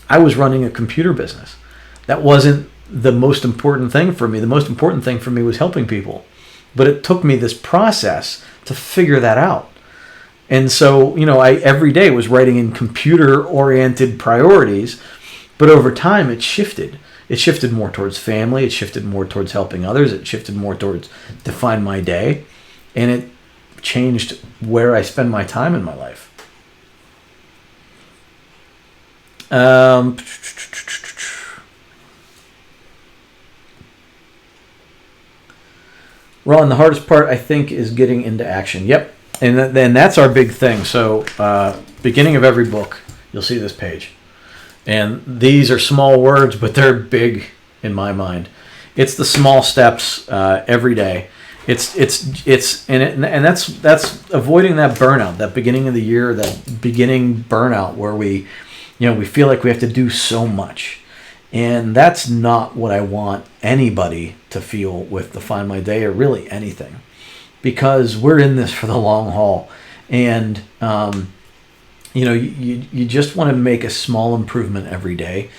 I was running a computer business. That wasn't the most important thing for me. The most important thing for me was helping people. But it took me this process to figure that out. And so, I every day was writing in computer-oriented priorities, but over time it shifted. It shifted more towards family. It shifted more towards helping others. It shifted more towards Define My Day. And it changed where I spend my time in my life. Ron, the hardest part, I think, is getting into action. Yep. And then that's our big thing. So, beginning of every book, you'll see this page. And these are small words, but they're big in my mind. It's the small steps every day. It's that's avoiding that burnout, that beginning of the year, that beginning burnout where we feel like we have to do so much. And that's not what I want anybody to feel with Define My Day or really anything, because we're in this for the long haul. And you just want to make a small improvement every day.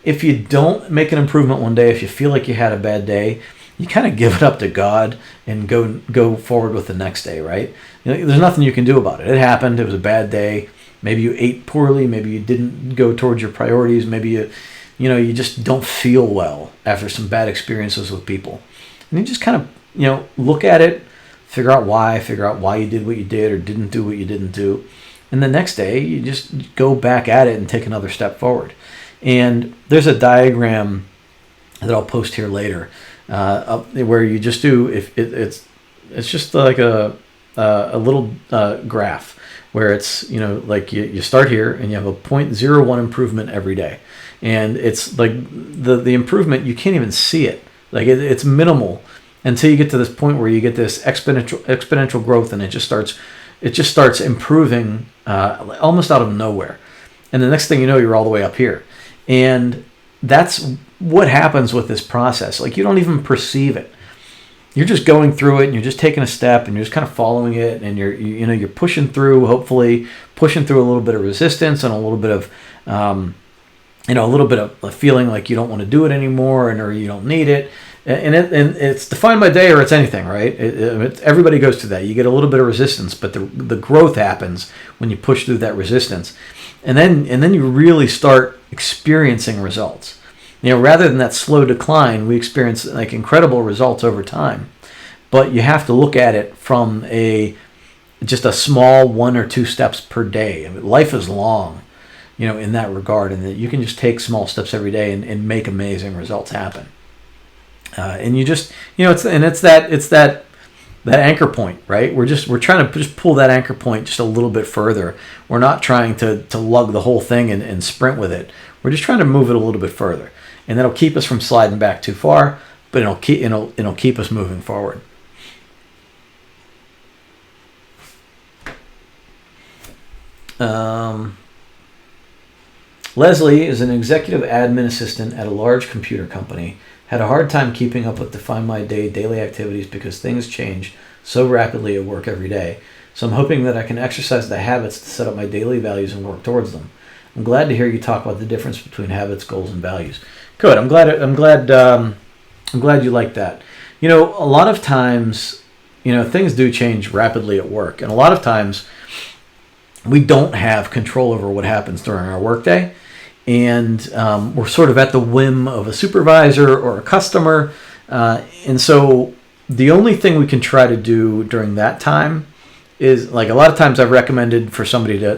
If you don't make an improvement one day, if you feel like you had a bad day, you kind of give it up to God and go forward with the next day, right? There's nothing you can do about it. It happened. It was a bad day. Maybe you ate poorly. Maybe you didn't go towards your priorities. Maybe you just don't feel well after some bad experiences with people. And you just kind of, look at it, figure out why you did what you did or didn't do what you didn't do. And the next day, you just go back at it and take another step forward. And there's a diagram that I'll post here later where you just do, it's just like a little graph where it's, like you start here and you have a 0.01 improvement every day. And it's like the improvement, you can't even see it. Like it's minimal until you get to this point where you get this exponential growth, and it just starts improving almost out of nowhere. And the next thing you know, you're all the way up here. And that's what happens with this process. Like you don't even perceive it. You're just going through it, and you're just taking a step, and you're just kind of following it, and you're pushing through, hopefully pushing through a little bit of resistance and a little bit of a little bit of a feeling like you don't want to do it anymore, or you don't need it. And it's defined by day, or it's anything, right? Everybody goes through that. You get a little bit of resistance, but the growth happens when you push through that resistance, and then you really start experiencing results. Rather than that slow decline, we experience like incredible results over time. But you have to look at it from just a small 1 or 2 steps per day. I mean, life is long, in that regard, and that you can just take small steps every day and make amazing results happen. And you just, it's that anchor point, right? We're trying to just pull that anchor point just a little bit further. We're not trying to lug the whole thing and sprint with it. We're just trying to move it a little bit further, and that'll keep us from sliding back too far, but it'll keep us moving forward. Leslie is an executive admin assistant at a large computer company. Had a hard time keeping up with Define My Day daily activities because things change so rapidly at work every day. So I'm hoping that I can exercise the habits to set up my daily values and work towards them. I'm glad to hear you talk about the difference between habits, goals, and values. Good. I'm glad you like that. A lot of times, things do change rapidly at work, and a lot of times we don't have control over what happens during our workday. And we're sort of at the whim of a supervisor or a customer. And so the only thing we can try to do during that time is, like, a lot of times I've recommended for somebody their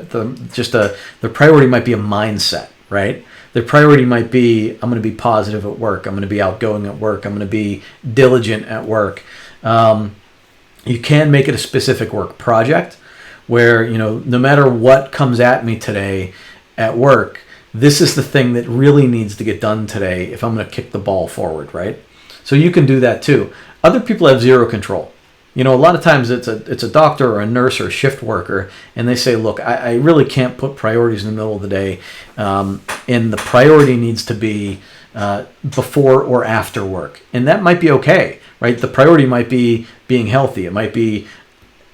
priority might be a mindset, right? Their priority might be, I'm going to be positive at work. I'm going to be outgoing at work. I'm going to be diligent at work. You can make it a specific work project where, no matter what comes at me today at work, this is the thing that really needs to get done today if I'm going to kick the ball forward, right? So you can do that too. Other people have zero control. A lot of times it's a doctor or a nurse or a shift worker, and they say, look, I really can't put priorities in the middle of the day, and the priority needs to be before or after work. And that might be okay, right? The priority might be being healthy. It might be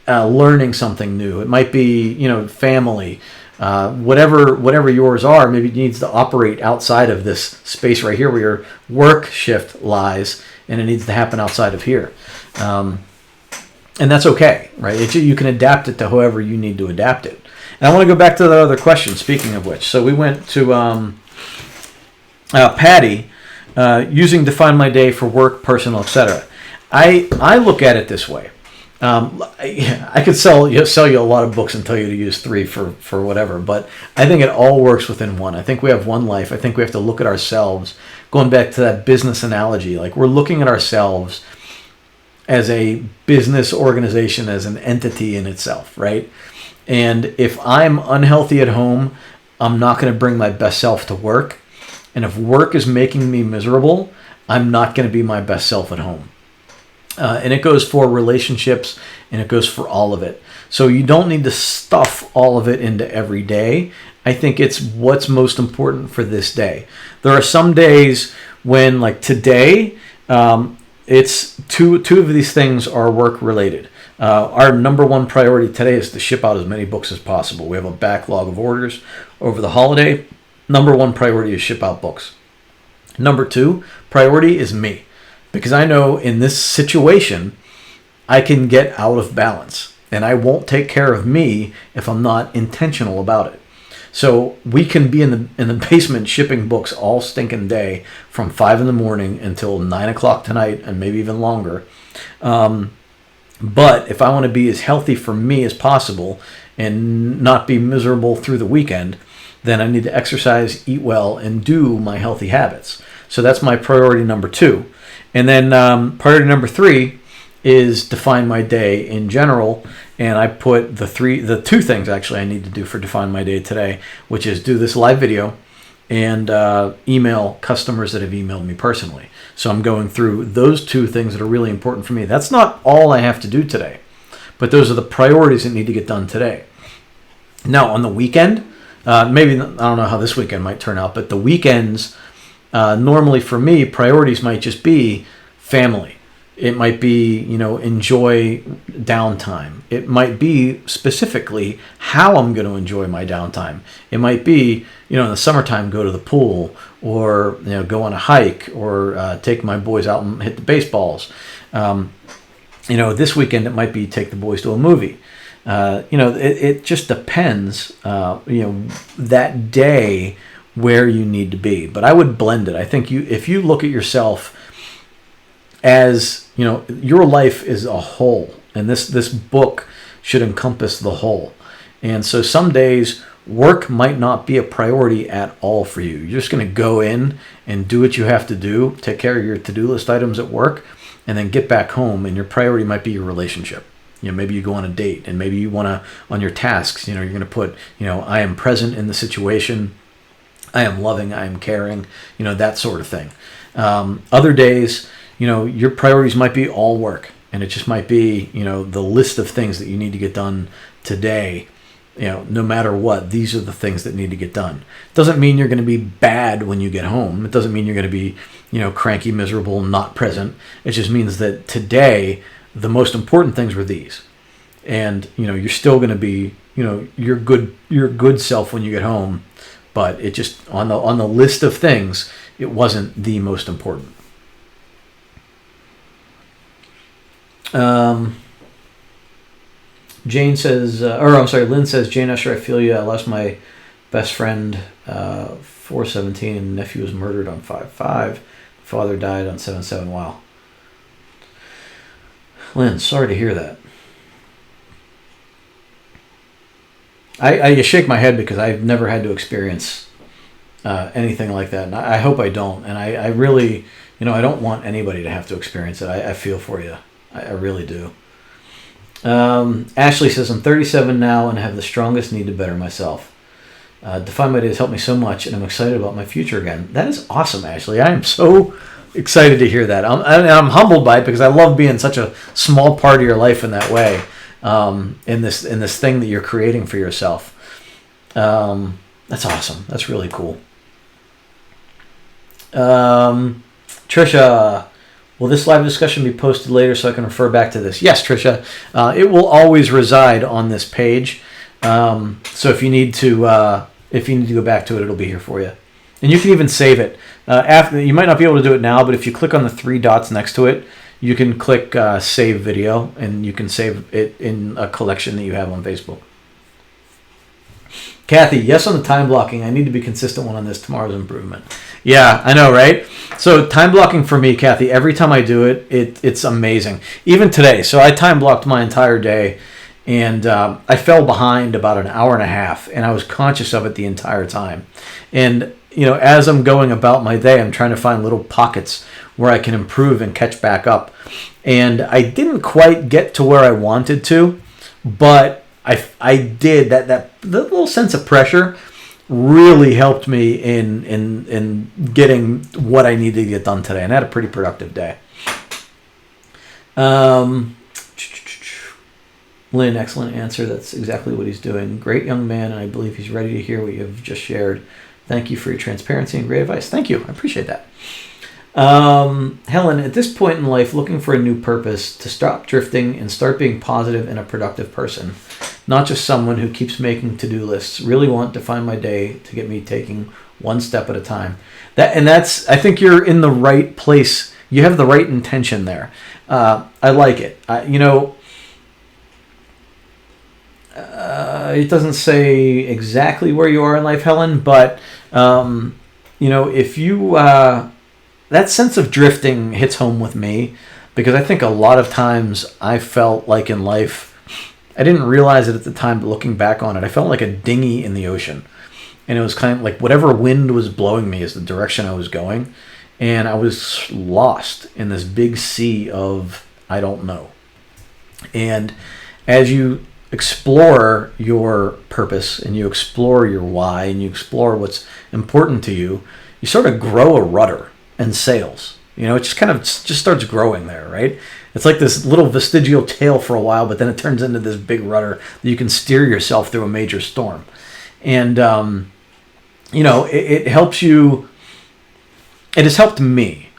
learning something new. It might be, family. Whatever yours are, maybe it needs to operate outside of this space right here where your work shift lies, and it needs to happen outside of here. And that's okay, right? You can adapt it to however you need to adapt it. And I want to go back to that other question, speaking of which. So we went to Patty, using Define My Day for work, personal, etc. I look at it this way. I could sell you a lot of books and tell you to use 3 for whatever, but I think it all works within one. I think we have one life. I think we have to look at ourselves, going back to that business analogy, like we're looking at ourselves as a business organization, as an entity in itself, right? And if I'm unhealthy at home, I'm not going to bring my best self to work. And if work is making me miserable, I'm not going to be my best self at home. And it goes for relationships, and it goes for all of it. So you don't need to stuff all of it into every day. I think it's what's most important for this day. There are some days when, like today, it's two of these things are work related. Our number one priority today is to ship out as many books as possible. We have a backlog of orders over the holiday. Number one priority is ship out books. Number two priority is me, because I know in this situation I can get out of balance, and I won't take care of me if I'm not intentional about it. So we can be in the basement shipping books all stinking day from 5 in the morning until 9 o'clock tonight, and maybe even longer. But if I want to be as healthy for me as possible and not be miserable through the weekend, then I need to exercise, eat well, and do my healthy habits. So that's my priority number two. And then priority number three is define my day in general. And I put the two things actually I need to do for define my day today, which is do this live video and email customers that have emailed me personally. So I'm going through those two things that are really important for me. That's not all I have to do today, but those are the priorities that need to get done today. Now on the weekend, maybe, I don't know how this weekend might turn out, but the weekends, normally for me, priorities might just be family. It might be, enjoy downtime. It might be specifically how I'm going to enjoy my downtime. It might be, in the summertime, go to the pool, or, go on a hike, or take my boys out and hit the baseballs. This weekend it might be take the boys to a movie. It just depends, that day where you need to be. But I would blend it. I think if you look at yourself as, your life is a whole, and this book should encompass the whole. And so some days work might not be a priority at all for you. You're just going to go in and do what you have to do, take care of your to-do list items at work, and then get back home, and your priority might be your relationship. Maybe you go on a date, and maybe you want to, on your tasks, you're going to put, I am present in the situation, I am loving, I am caring, that sort of thing. Other days, your priorities might be all work, and it just might be, the list of things that you need to get done today. No matter what, these are the things that need to get done. Doesn't mean you're going to be bad when you get home. It doesn't mean you're going to be, cranky, miserable, not present. It just means that today, the most important things were these. And, you're still going to be, your good self when you get home, but it just, on the list of things, it wasn't the most important. Lynn says, Jane Usher, I feel you. I lost my best friend 4/17, and nephew was murdered on 5/5. Father died on 7/7. Wow. Lynn, sorry to hear that. I shake my head because I've never had to experience anything like that, and I hope I don't. And I really, I don't want anybody to have to experience it. I feel for you. I really do. Ashley says, I'm 37 now and have the strongest need to better myself. Define My Day has helped me so much, and I'm excited about my future again. That is awesome, Ashley. I am so excited to hear that. I'm humbled by it because I love being such a small part of your life in that way, in this thing that you're creating for yourself. That's awesome. That's really cool. Trisha, will this live discussion be posted later so I can refer back to this? Yes, Trisha. It will always reside on this page. So if you need to go back to it, it'll be here for you. And you can even save it. After you might not be able to do it now, but if you click on the 3 dots next to it, you can click Save Video, and you can save it in a collection that you have on Facebook. Kathy, yes on the time blocking. I need to be consistent on this. Tomorrow's improvement. Yeah, I know, right? So time blocking for me, Kathy, every time I do it, it's amazing. Even today. So I time blocked my entire day, and I fell behind about an hour and a half, and I was conscious of it the entire time. And, as I'm going about my day, I'm trying to find little pockets where I can improve and catch back up. And I didn't quite get to where I wanted to, but I did. That little sense of pressure really helped me in getting what I needed to get done today, and I had a pretty productive day. Lynn, excellent answer. That's exactly what he's doing. Great young man, and I believe he's ready to hear what you have just shared. Thank you for your transparency and great advice. Thank you. I appreciate that. Helen, at this point in life, looking for a new purpose to stop drifting and start being positive and a productive person, not just someone who keeps making to-do lists. Really want to find my day to get me taking one step at a time. That's I think you're in the right place. You have the right intention there. I like it. It doesn't say exactly where you are in life, Helen, but if you that sense of drifting hits home with me, because I think a lot of times I felt like in life, I didn't realize it at the time, but looking back on it, I felt like a dinghy in the ocean. And it was kind of like whatever wind was blowing me is the direction I was going. And I was lost in this big sea of I don't know. And as you explore your purpose and you explore your why and you explore what's important to you, you sort of grow a rudder and sails. It just starts growing there, right? It's like this little vestigial tail for a while, but then it turns into this big rudder that you can steer yourself through a major storm. And, it helps you. It has helped me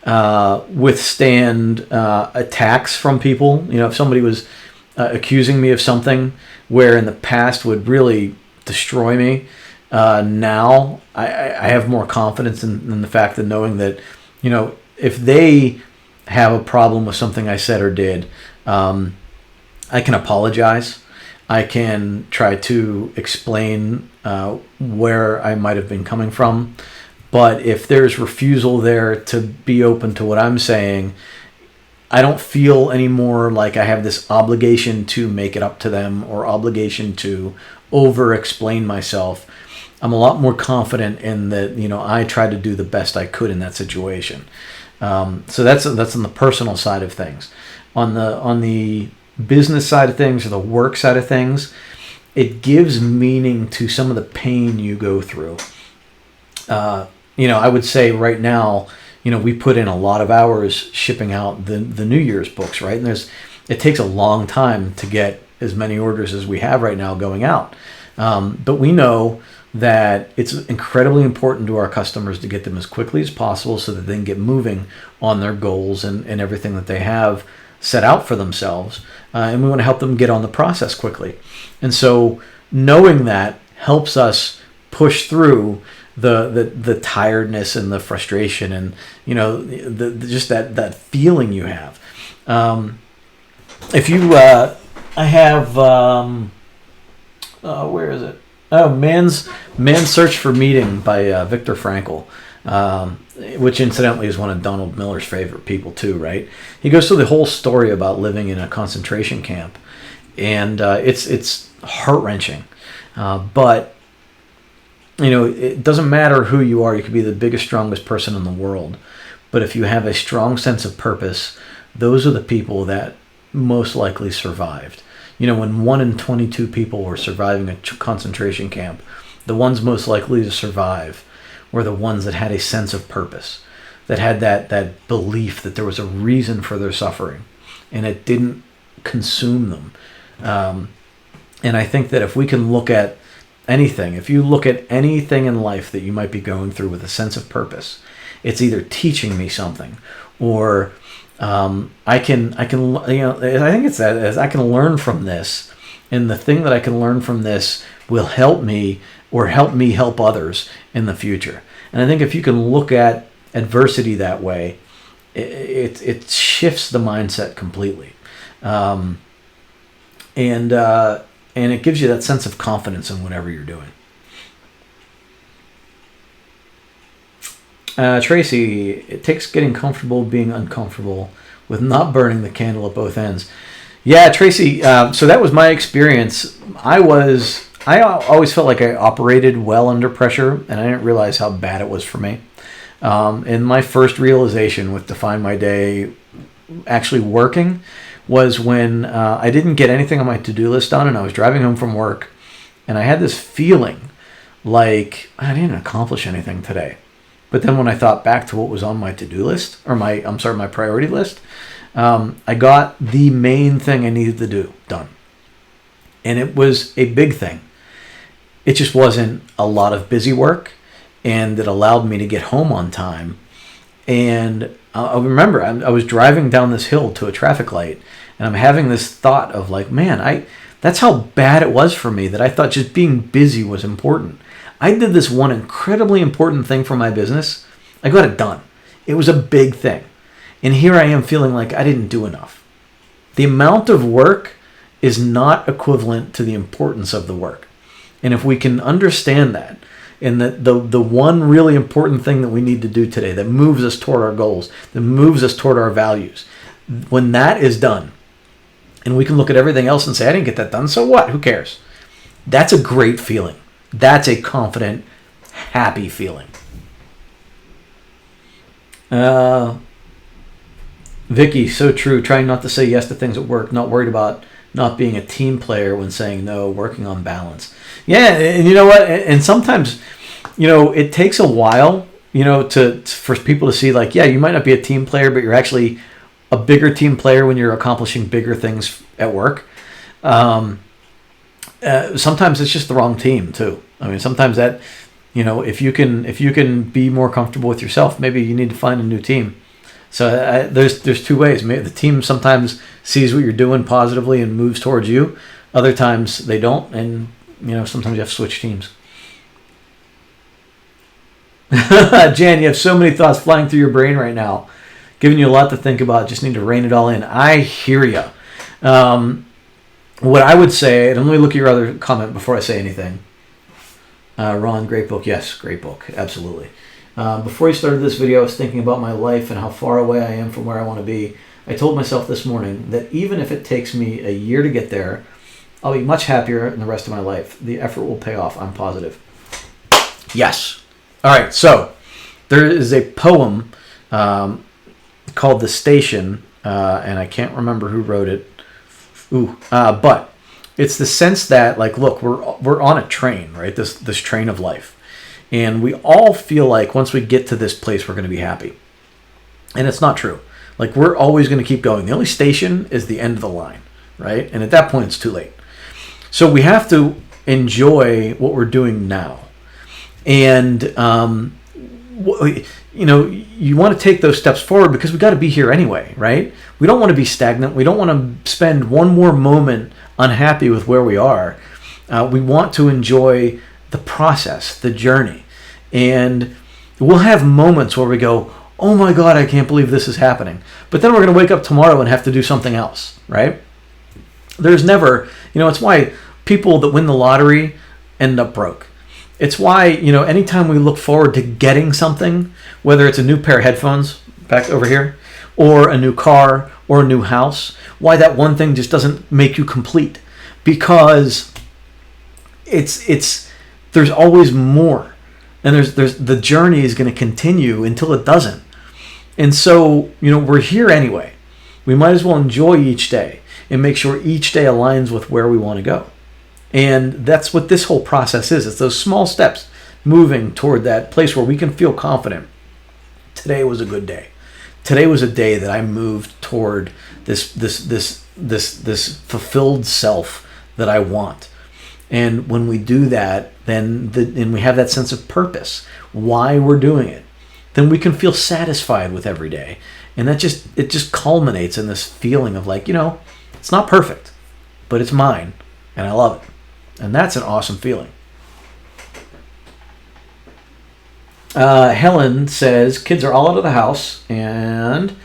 withstand attacks from people. If somebody was accusing me of something where in the past would really destroy me, now I have more confidence in the fact of knowing that, if they have a problem with something I said or did, I can apologize. I can try to explain where I might have been coming from. But if there's refusal there to be open to what I'm saying, I don't feel anymore like I have this obligation to make it up to them or obligation to over-explain myself. I'm a lot more confident in that, I tried to do the best I could in that situation. So that's on the personal side of things. On the business side of things or the work side of things, it gives meaning to some of the pain you go through. I would say right now, we put in a lot of hours shipping out the New Year's books, right? And it takes a long time to get as many orders as we have right now going out. But we know that it's incredibly important to our customers to get them as quickly as possible so that they can get moving on their goals and everything that they have set out for themselves. And we want to help them get on the process quickly. And so knowing that helps us push through the tiredness and the frustration and just that feeling you have. If you I have where is it? Oh, Man's Search for Meaning by Viktor Frankl, which incidentally is one of Donald Miller's favorite people too, right? He goes through the whole story about living in a concentration camp, and it's heart-wrenching, but it doesn't matter who you are. You could be the biggest, strongest person in the world, but if you have a strong sense of purpose, those are the people that most likely survived. When 1 in 22 people were surviving a concentration camp, the ones most likely to survive were the ones that had a sense of purpose, that had that belief that there was a reason for their suffering, and it didn't consume them. And I think that if we can look at anything, if you look at anything in life that you might be going through with a sense of purpose, it's either teaching me something or I think it's that as I can learn from this, and the thing that I can learn from this will help me or help me help others in the future. And I think if you can look at adversity that way, it shifts the mindset completely, and it gives you that sense of confidence in whatever you're doing. Tracy, it takes getting comfortable being uncomfortable with not burning the candle at both ends. Yeah, Tracy, so that was my experience. I always felt like I operated well under pressure, and I didn't realize how bad it was for me. And my first realization with Define My Day actually working was when I didn't get anything on my to-do list done, and I was driving home from work, and I had this feeling like I didn't accomplish anything today. But then when I thought back to what was on my to-do list, or my priority list, I got the main thing I needed to do done. And it was a big thing. It just wasn't a lot of busy work, and it allowed me to get home on time And I remember I was driving down this hill to a traffic light, and I'm having this thought of like, man, that's how bad it was for me, that I thought just being busy was important. I did this one incredibly important thing for my business. I got it done. It was a big thing. And here I am feeling like I didn't do enough. The amount of work is not equivalent to the importance of the work. And if we can understand that, and that the one really important thing that we need to do today that moves us toward our goals, that moves us toward our values, when that is done, and we can look at everything else and say, I didn't get that done, so what? Who cares? That's a great feeling. That's a confident, happy feeling. Vicky, so true. Trying not to say yes to things at work, not worried about not being a team player when saying no, working on balance. Yeah, and you know what? And sometimes, it takes a while, for people to see like, yeah, you might not be a team player, but you're actually a bigger team player when you're accomplishing bigger things at work. Sometimes it's just the wrong team too. I mean, sometimes that, if you can be more comfortable with yourself, maybe you need to find a new team. So there's two ways. Maybe the team sometimes sees what you're doing positively and moves towards you. Other times they don't, and sometimes you have to switch teams. Jan, you have so many thoughts flying through your brain right now, giving you a lot to think about. Just need to rein it all in. I hear you. What I would say, and let me look at your other comment before I say anything. Ron, great book. Yes, great book. Absolutely. Before you started this video, I was thinking about my life and how far away I am from where I want to be. I told myself this morning that even if it takes me a year to get there, I'll be much happier in the rest of my life. The effort will pay off. I'm positive. Yes. All right. So there is a poem called The Station, and I can't remember who wrote it. But it's the sense that, like, look, we're on a train, right? This train of life. And we all feel like once we get to this place, we're going to be happy. And it's not true. Like, we're always going to keep going. The only station is the end of the line, right? And at that point, it's too late. So we have to enjoy what we're doing now. And, you want to take those steps forward because we got to be here anyway, right? We don't want to be stagnant. We don't want to spend one more moment unhappy with where we are. We want to enjoy the process, the journey. And we'll have moments where we go, oh my God, I can't believe this is happening. But then we're going to wake up tomorrow and have to do something else, right? There's never, it's why people that win the lottery end up broke. It's why, anytime we look forward to getting something, whether it's a new pair of headphones, back over here, or a new car, or a new house, why that one thing just doesn't make you complete. Because there's always more. And there's the journey is going to continue until it doesn't. And so, we're here anyway. We might as well enjoy each day and make sure each day aligns with where we want to go. And that's what this whole process is. It's those small steps moving toward that place where we can feel confident. Today was a good day. Today was a day that I moved toward this fulfilled self that I want. And when we do that, and we have that sense of purpose, why we're doing it, then we can feel satisfied with every day. And it just culminates in this feeling of like, it's not perfect, but it's mine, and I love it. And that's an awesome feeling. Helen says, kids are all out of the house and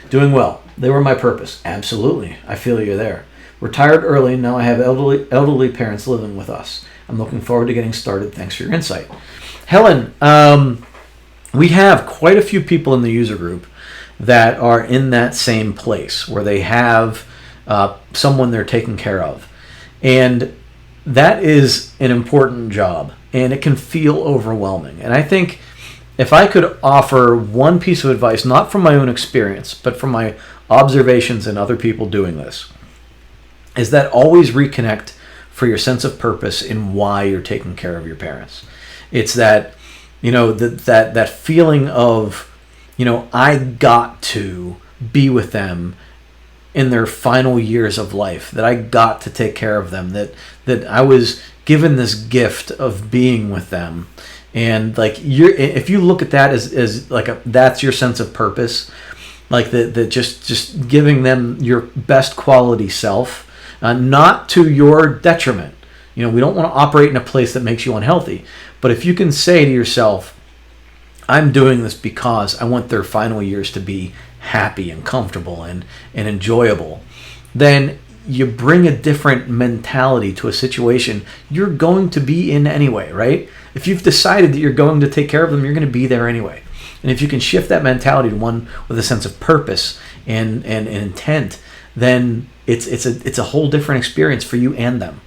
doing well. They were my purpose. Absolutely. I feel you're there. Retired early. Now I have elderly parents living with us. I'm looking forward to getting started. Thanks for your insight. Helen, we have quite a few people in the user group that are in that same place where they have someone they're taking care of. And that is an important job, and it can feel overwhelming. And I think if I could offer one piece of advice, not from my own experience, but from my observations and other people doing this, is that always reconnect for your sense of purpose in why you're taking care of your parents. It's that, that feeling of, I got to be with them in their final years of life, that I got to take care of them, that I was given this gift of being with them. And like if you look at that as like that's your sense of purpose, like the just giving them your best quality self, not to your detriment. We don't want to operate in a place that makes you unhealthy. But if you can say to yourself, I'm doing this because I want their final years to be happy and comfortable and enjoyable, then you bring a different mentality to a situation you're going to be in anyway, right? If you've decided that you're going to take care of them, you're going to be there anyway. And if you can shift that mentality to one with a sense of purpose and intent, then it's a whole different experience for you and them.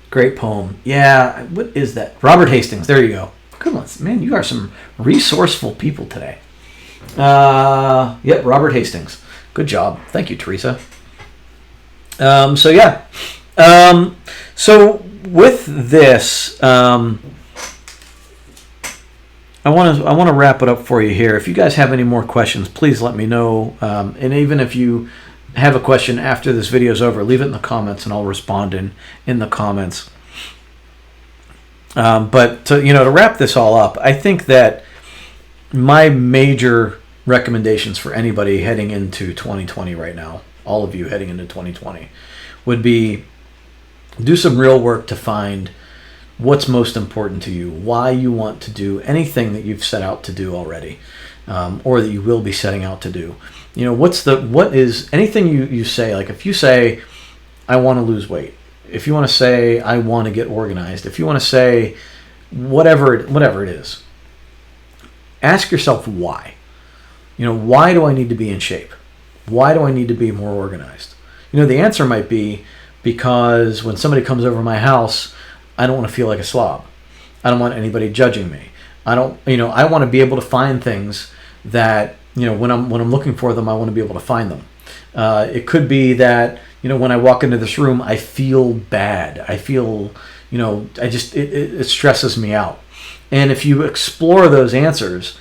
Great poem. Yeah, what is that? Robert Hastings. There you go. Goodness, man, you are some resourceful people today. Yep, Robert Hastings. Good job. Thank you, Teresa. So yeah. So with this, I want to wrap it up for you here. If you guys have any more questions, please let me know. And even if you have a question after this video is over, leave it in the comments and I'll respond in the comments. But to wrap this all up, I think that my major recommendations for anybody heading into 2020 right now, all of you heading into 2020, would be do some real work to find what's most important to you, why you want to do anything that you've set out to do already, or that you will be setting out to do. What is anything you say, like if you say, I want to lose weight, if you want to say, I want to get organized, if you want to say whatever it is, ask yourself why. Why do I need to be in shape? Why do I need to be more organized? The answer might be because when somebody comes over my house, I don't want to feel like a slob. I don't want anybody judging me. I want to be able to find things that, when I'm looking for them, I want to be able to find them. It could be that, when I walk into this room, I feel bad. I feel, it stresses me out. And if you explore those answers,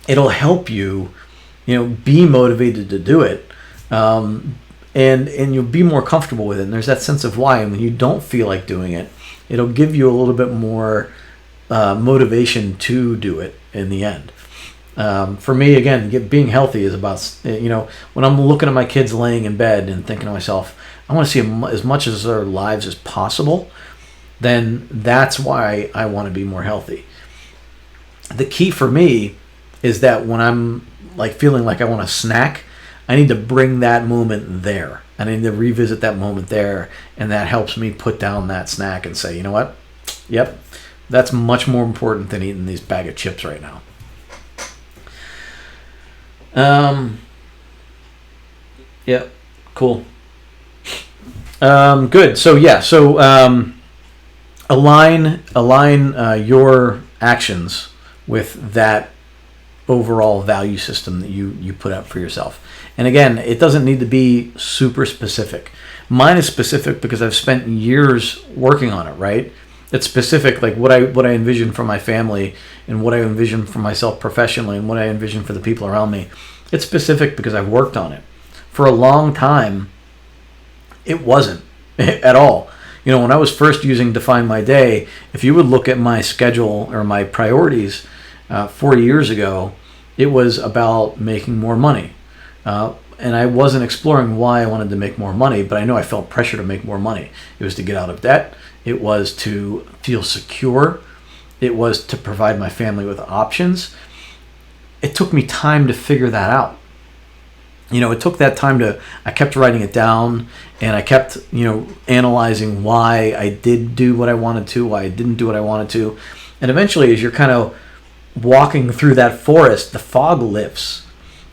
it'll help you, be motivated to do it. And you'll be more comfortable with it. And there's that sense of why. And when you don't feel like doing it, it'll give you a little bit more motivation to do it in the end. For me, again, being healthy is about, when I'm looking at my kids laying in bed and thinking to myself, I want to see as much of their lives as possible, then that's why I want to be more healthy. The key for me is that when I'm like feeling like I want a snack, I need to bring that moment there. I need to revisit that moment there, and that helps me put down that snack and say, you know what? Yep, that's much more important than eating these bag of chips right now. Yep, cool. Good. So yeah, align your actions with that overall value system that you put out for yourself. And again, it doesn't need to be super specific. Mine is specific because I've spent years working on it, right? It's specific, like what I envision for my family and what I envision for myself professionally and what I envision for the people around me. It's specific because I've worked on it. For a long time, it wasn't at all. When I was first using Define My Day, if you would look at my schedule or my priorities 4 years ago, it was about making more money. And I wasn't exploring why I wanted to make more money, but I know I felt pressure to make more money. It was to get out of debt. It was to feel secure. It was to provide my family with options. It took me time to figure that out. It took that time I kept writing it down, and I kept, analyzing why I did do what I wanted to, why I didn't do what I wanted to. And eventually, as you're kind of walking through that forest, the fog lifts.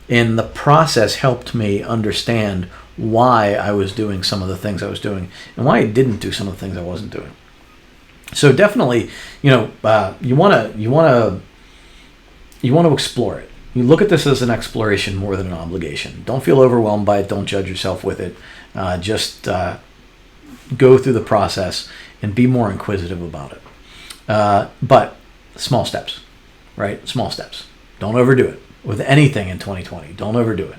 And the process helped me understand why I was doing some of the things I was doing and why I didn't do some of the things I wasn't doing. So definitely, you want to explore it. You look at this as an exploration more than an obligation. Don't feel overwhelmed by it. Don't judge yourself with it. Just go through the process and be more inquisitive about it. But small steps, right? Small steps. Don't overdo it. With anything in 2020, don't overdo it.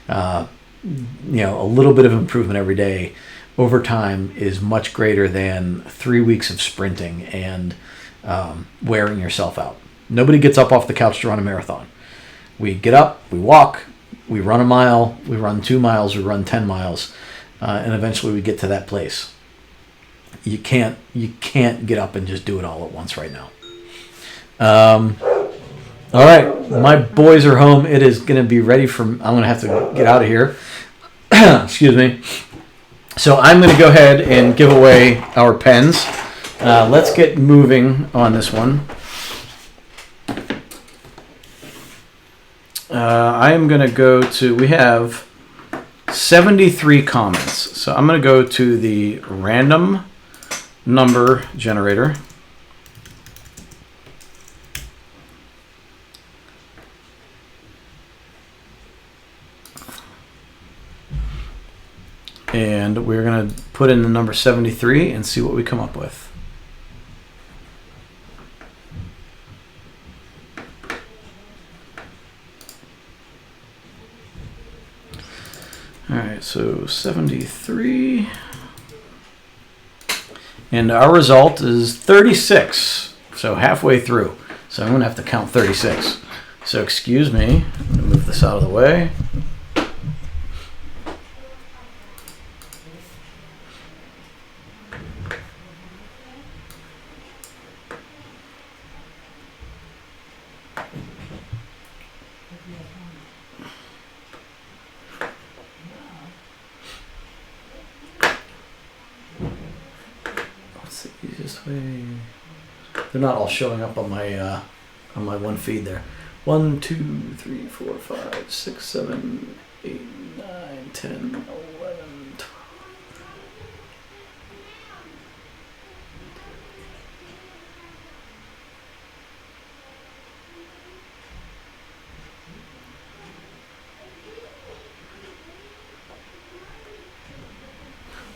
A little bit of improvement every day over time is much greater than 3 weeks of sprinting and wearing yourself out. Nobody gets up off the couch to run a marathon. We get up, we walk, we run a mile, we run 2 miles, we run 10 miles, and eventually we get to that place. You can't get up and just do it all at once right now. All right, my boys are home. It is going to be ready for. I'm going to have to get out of here. Excuse me. So I'm going to go ahead and give away our pens. Let's get moving on this one. I am going to go to. We have 73 comments. So I'm going to go to the random number generator. And we're going to put in the number 73 and see what we come up with. All right, so 73. And our result is 36. So halfway through. So I'm going to have to count 36. So excuse me. I'm going to move this out of the way. The easiest way. They're not all showing up on my one feed there. 1, 2, 3, 4, 5, 6, 7, 8, 9, 10, 11, 12.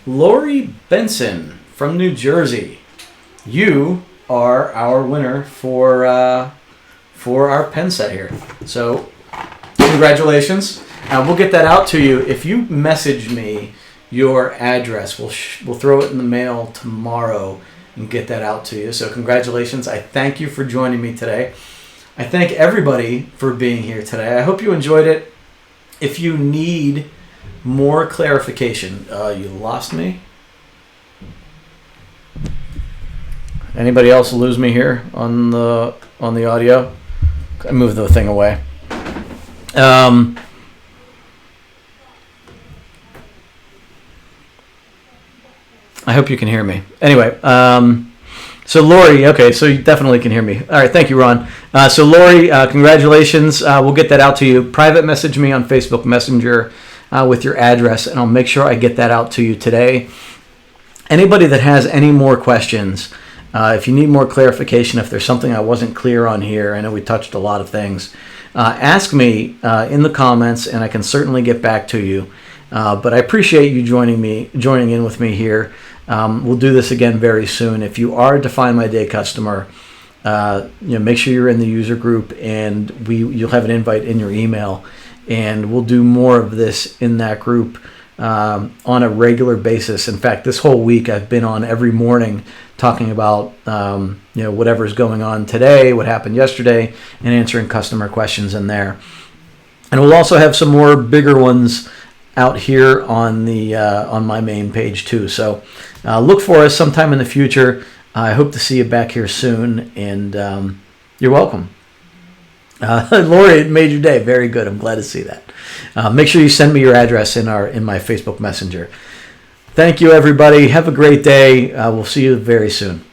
Lori Benson from New Jersey, you are our winner for our pen set here. So congratulations. We'll get that out to you. If you message me your address, we'll throw it in the mail tomorrow and get that out to you. So congratulations. I thank you for joining me today. I thank everybody for being here today. I hope you enjoyed it. If you need more clarification, you lost me. Anybody else lose me here on the audio? I moved the thing away. I hope you can hear me. Anyway, so Lori, okay, so you definitely can hear me. All right, thank you, Ron. So Lori, congratulations. We'll get that out to you. Private message me on Facebook Messenger with your address, and I'll make sure I get that out to you today. Anybody that has any more questions, if you need more clarification, if there's something I wasn't clear on here, I know we touched a lot of things, ask me in the comments, and I can certainly get back to you. But I appreciate you joining in with me here. We'll do this again very soon. If you are a Define My Day customer, make sure you're in the user group, and you'll have an invite in your email, and we'll do more of this in that group on a regular basis. In fact, this whole week I've been on every morning talking about whatever's going on today, what happened yesterday, and answering customer questions in there. And we'll also have some more bigger ones out here on the on my main page too. So look for us sometime in the future. I hope to see you back here soon, and you're welcome. Lori, it made your day. Very good. I'm glad to see that. Make sure you send me your address in my Facebook Messenger. Thank you, everybody. Have a great day. We'll see you very soon.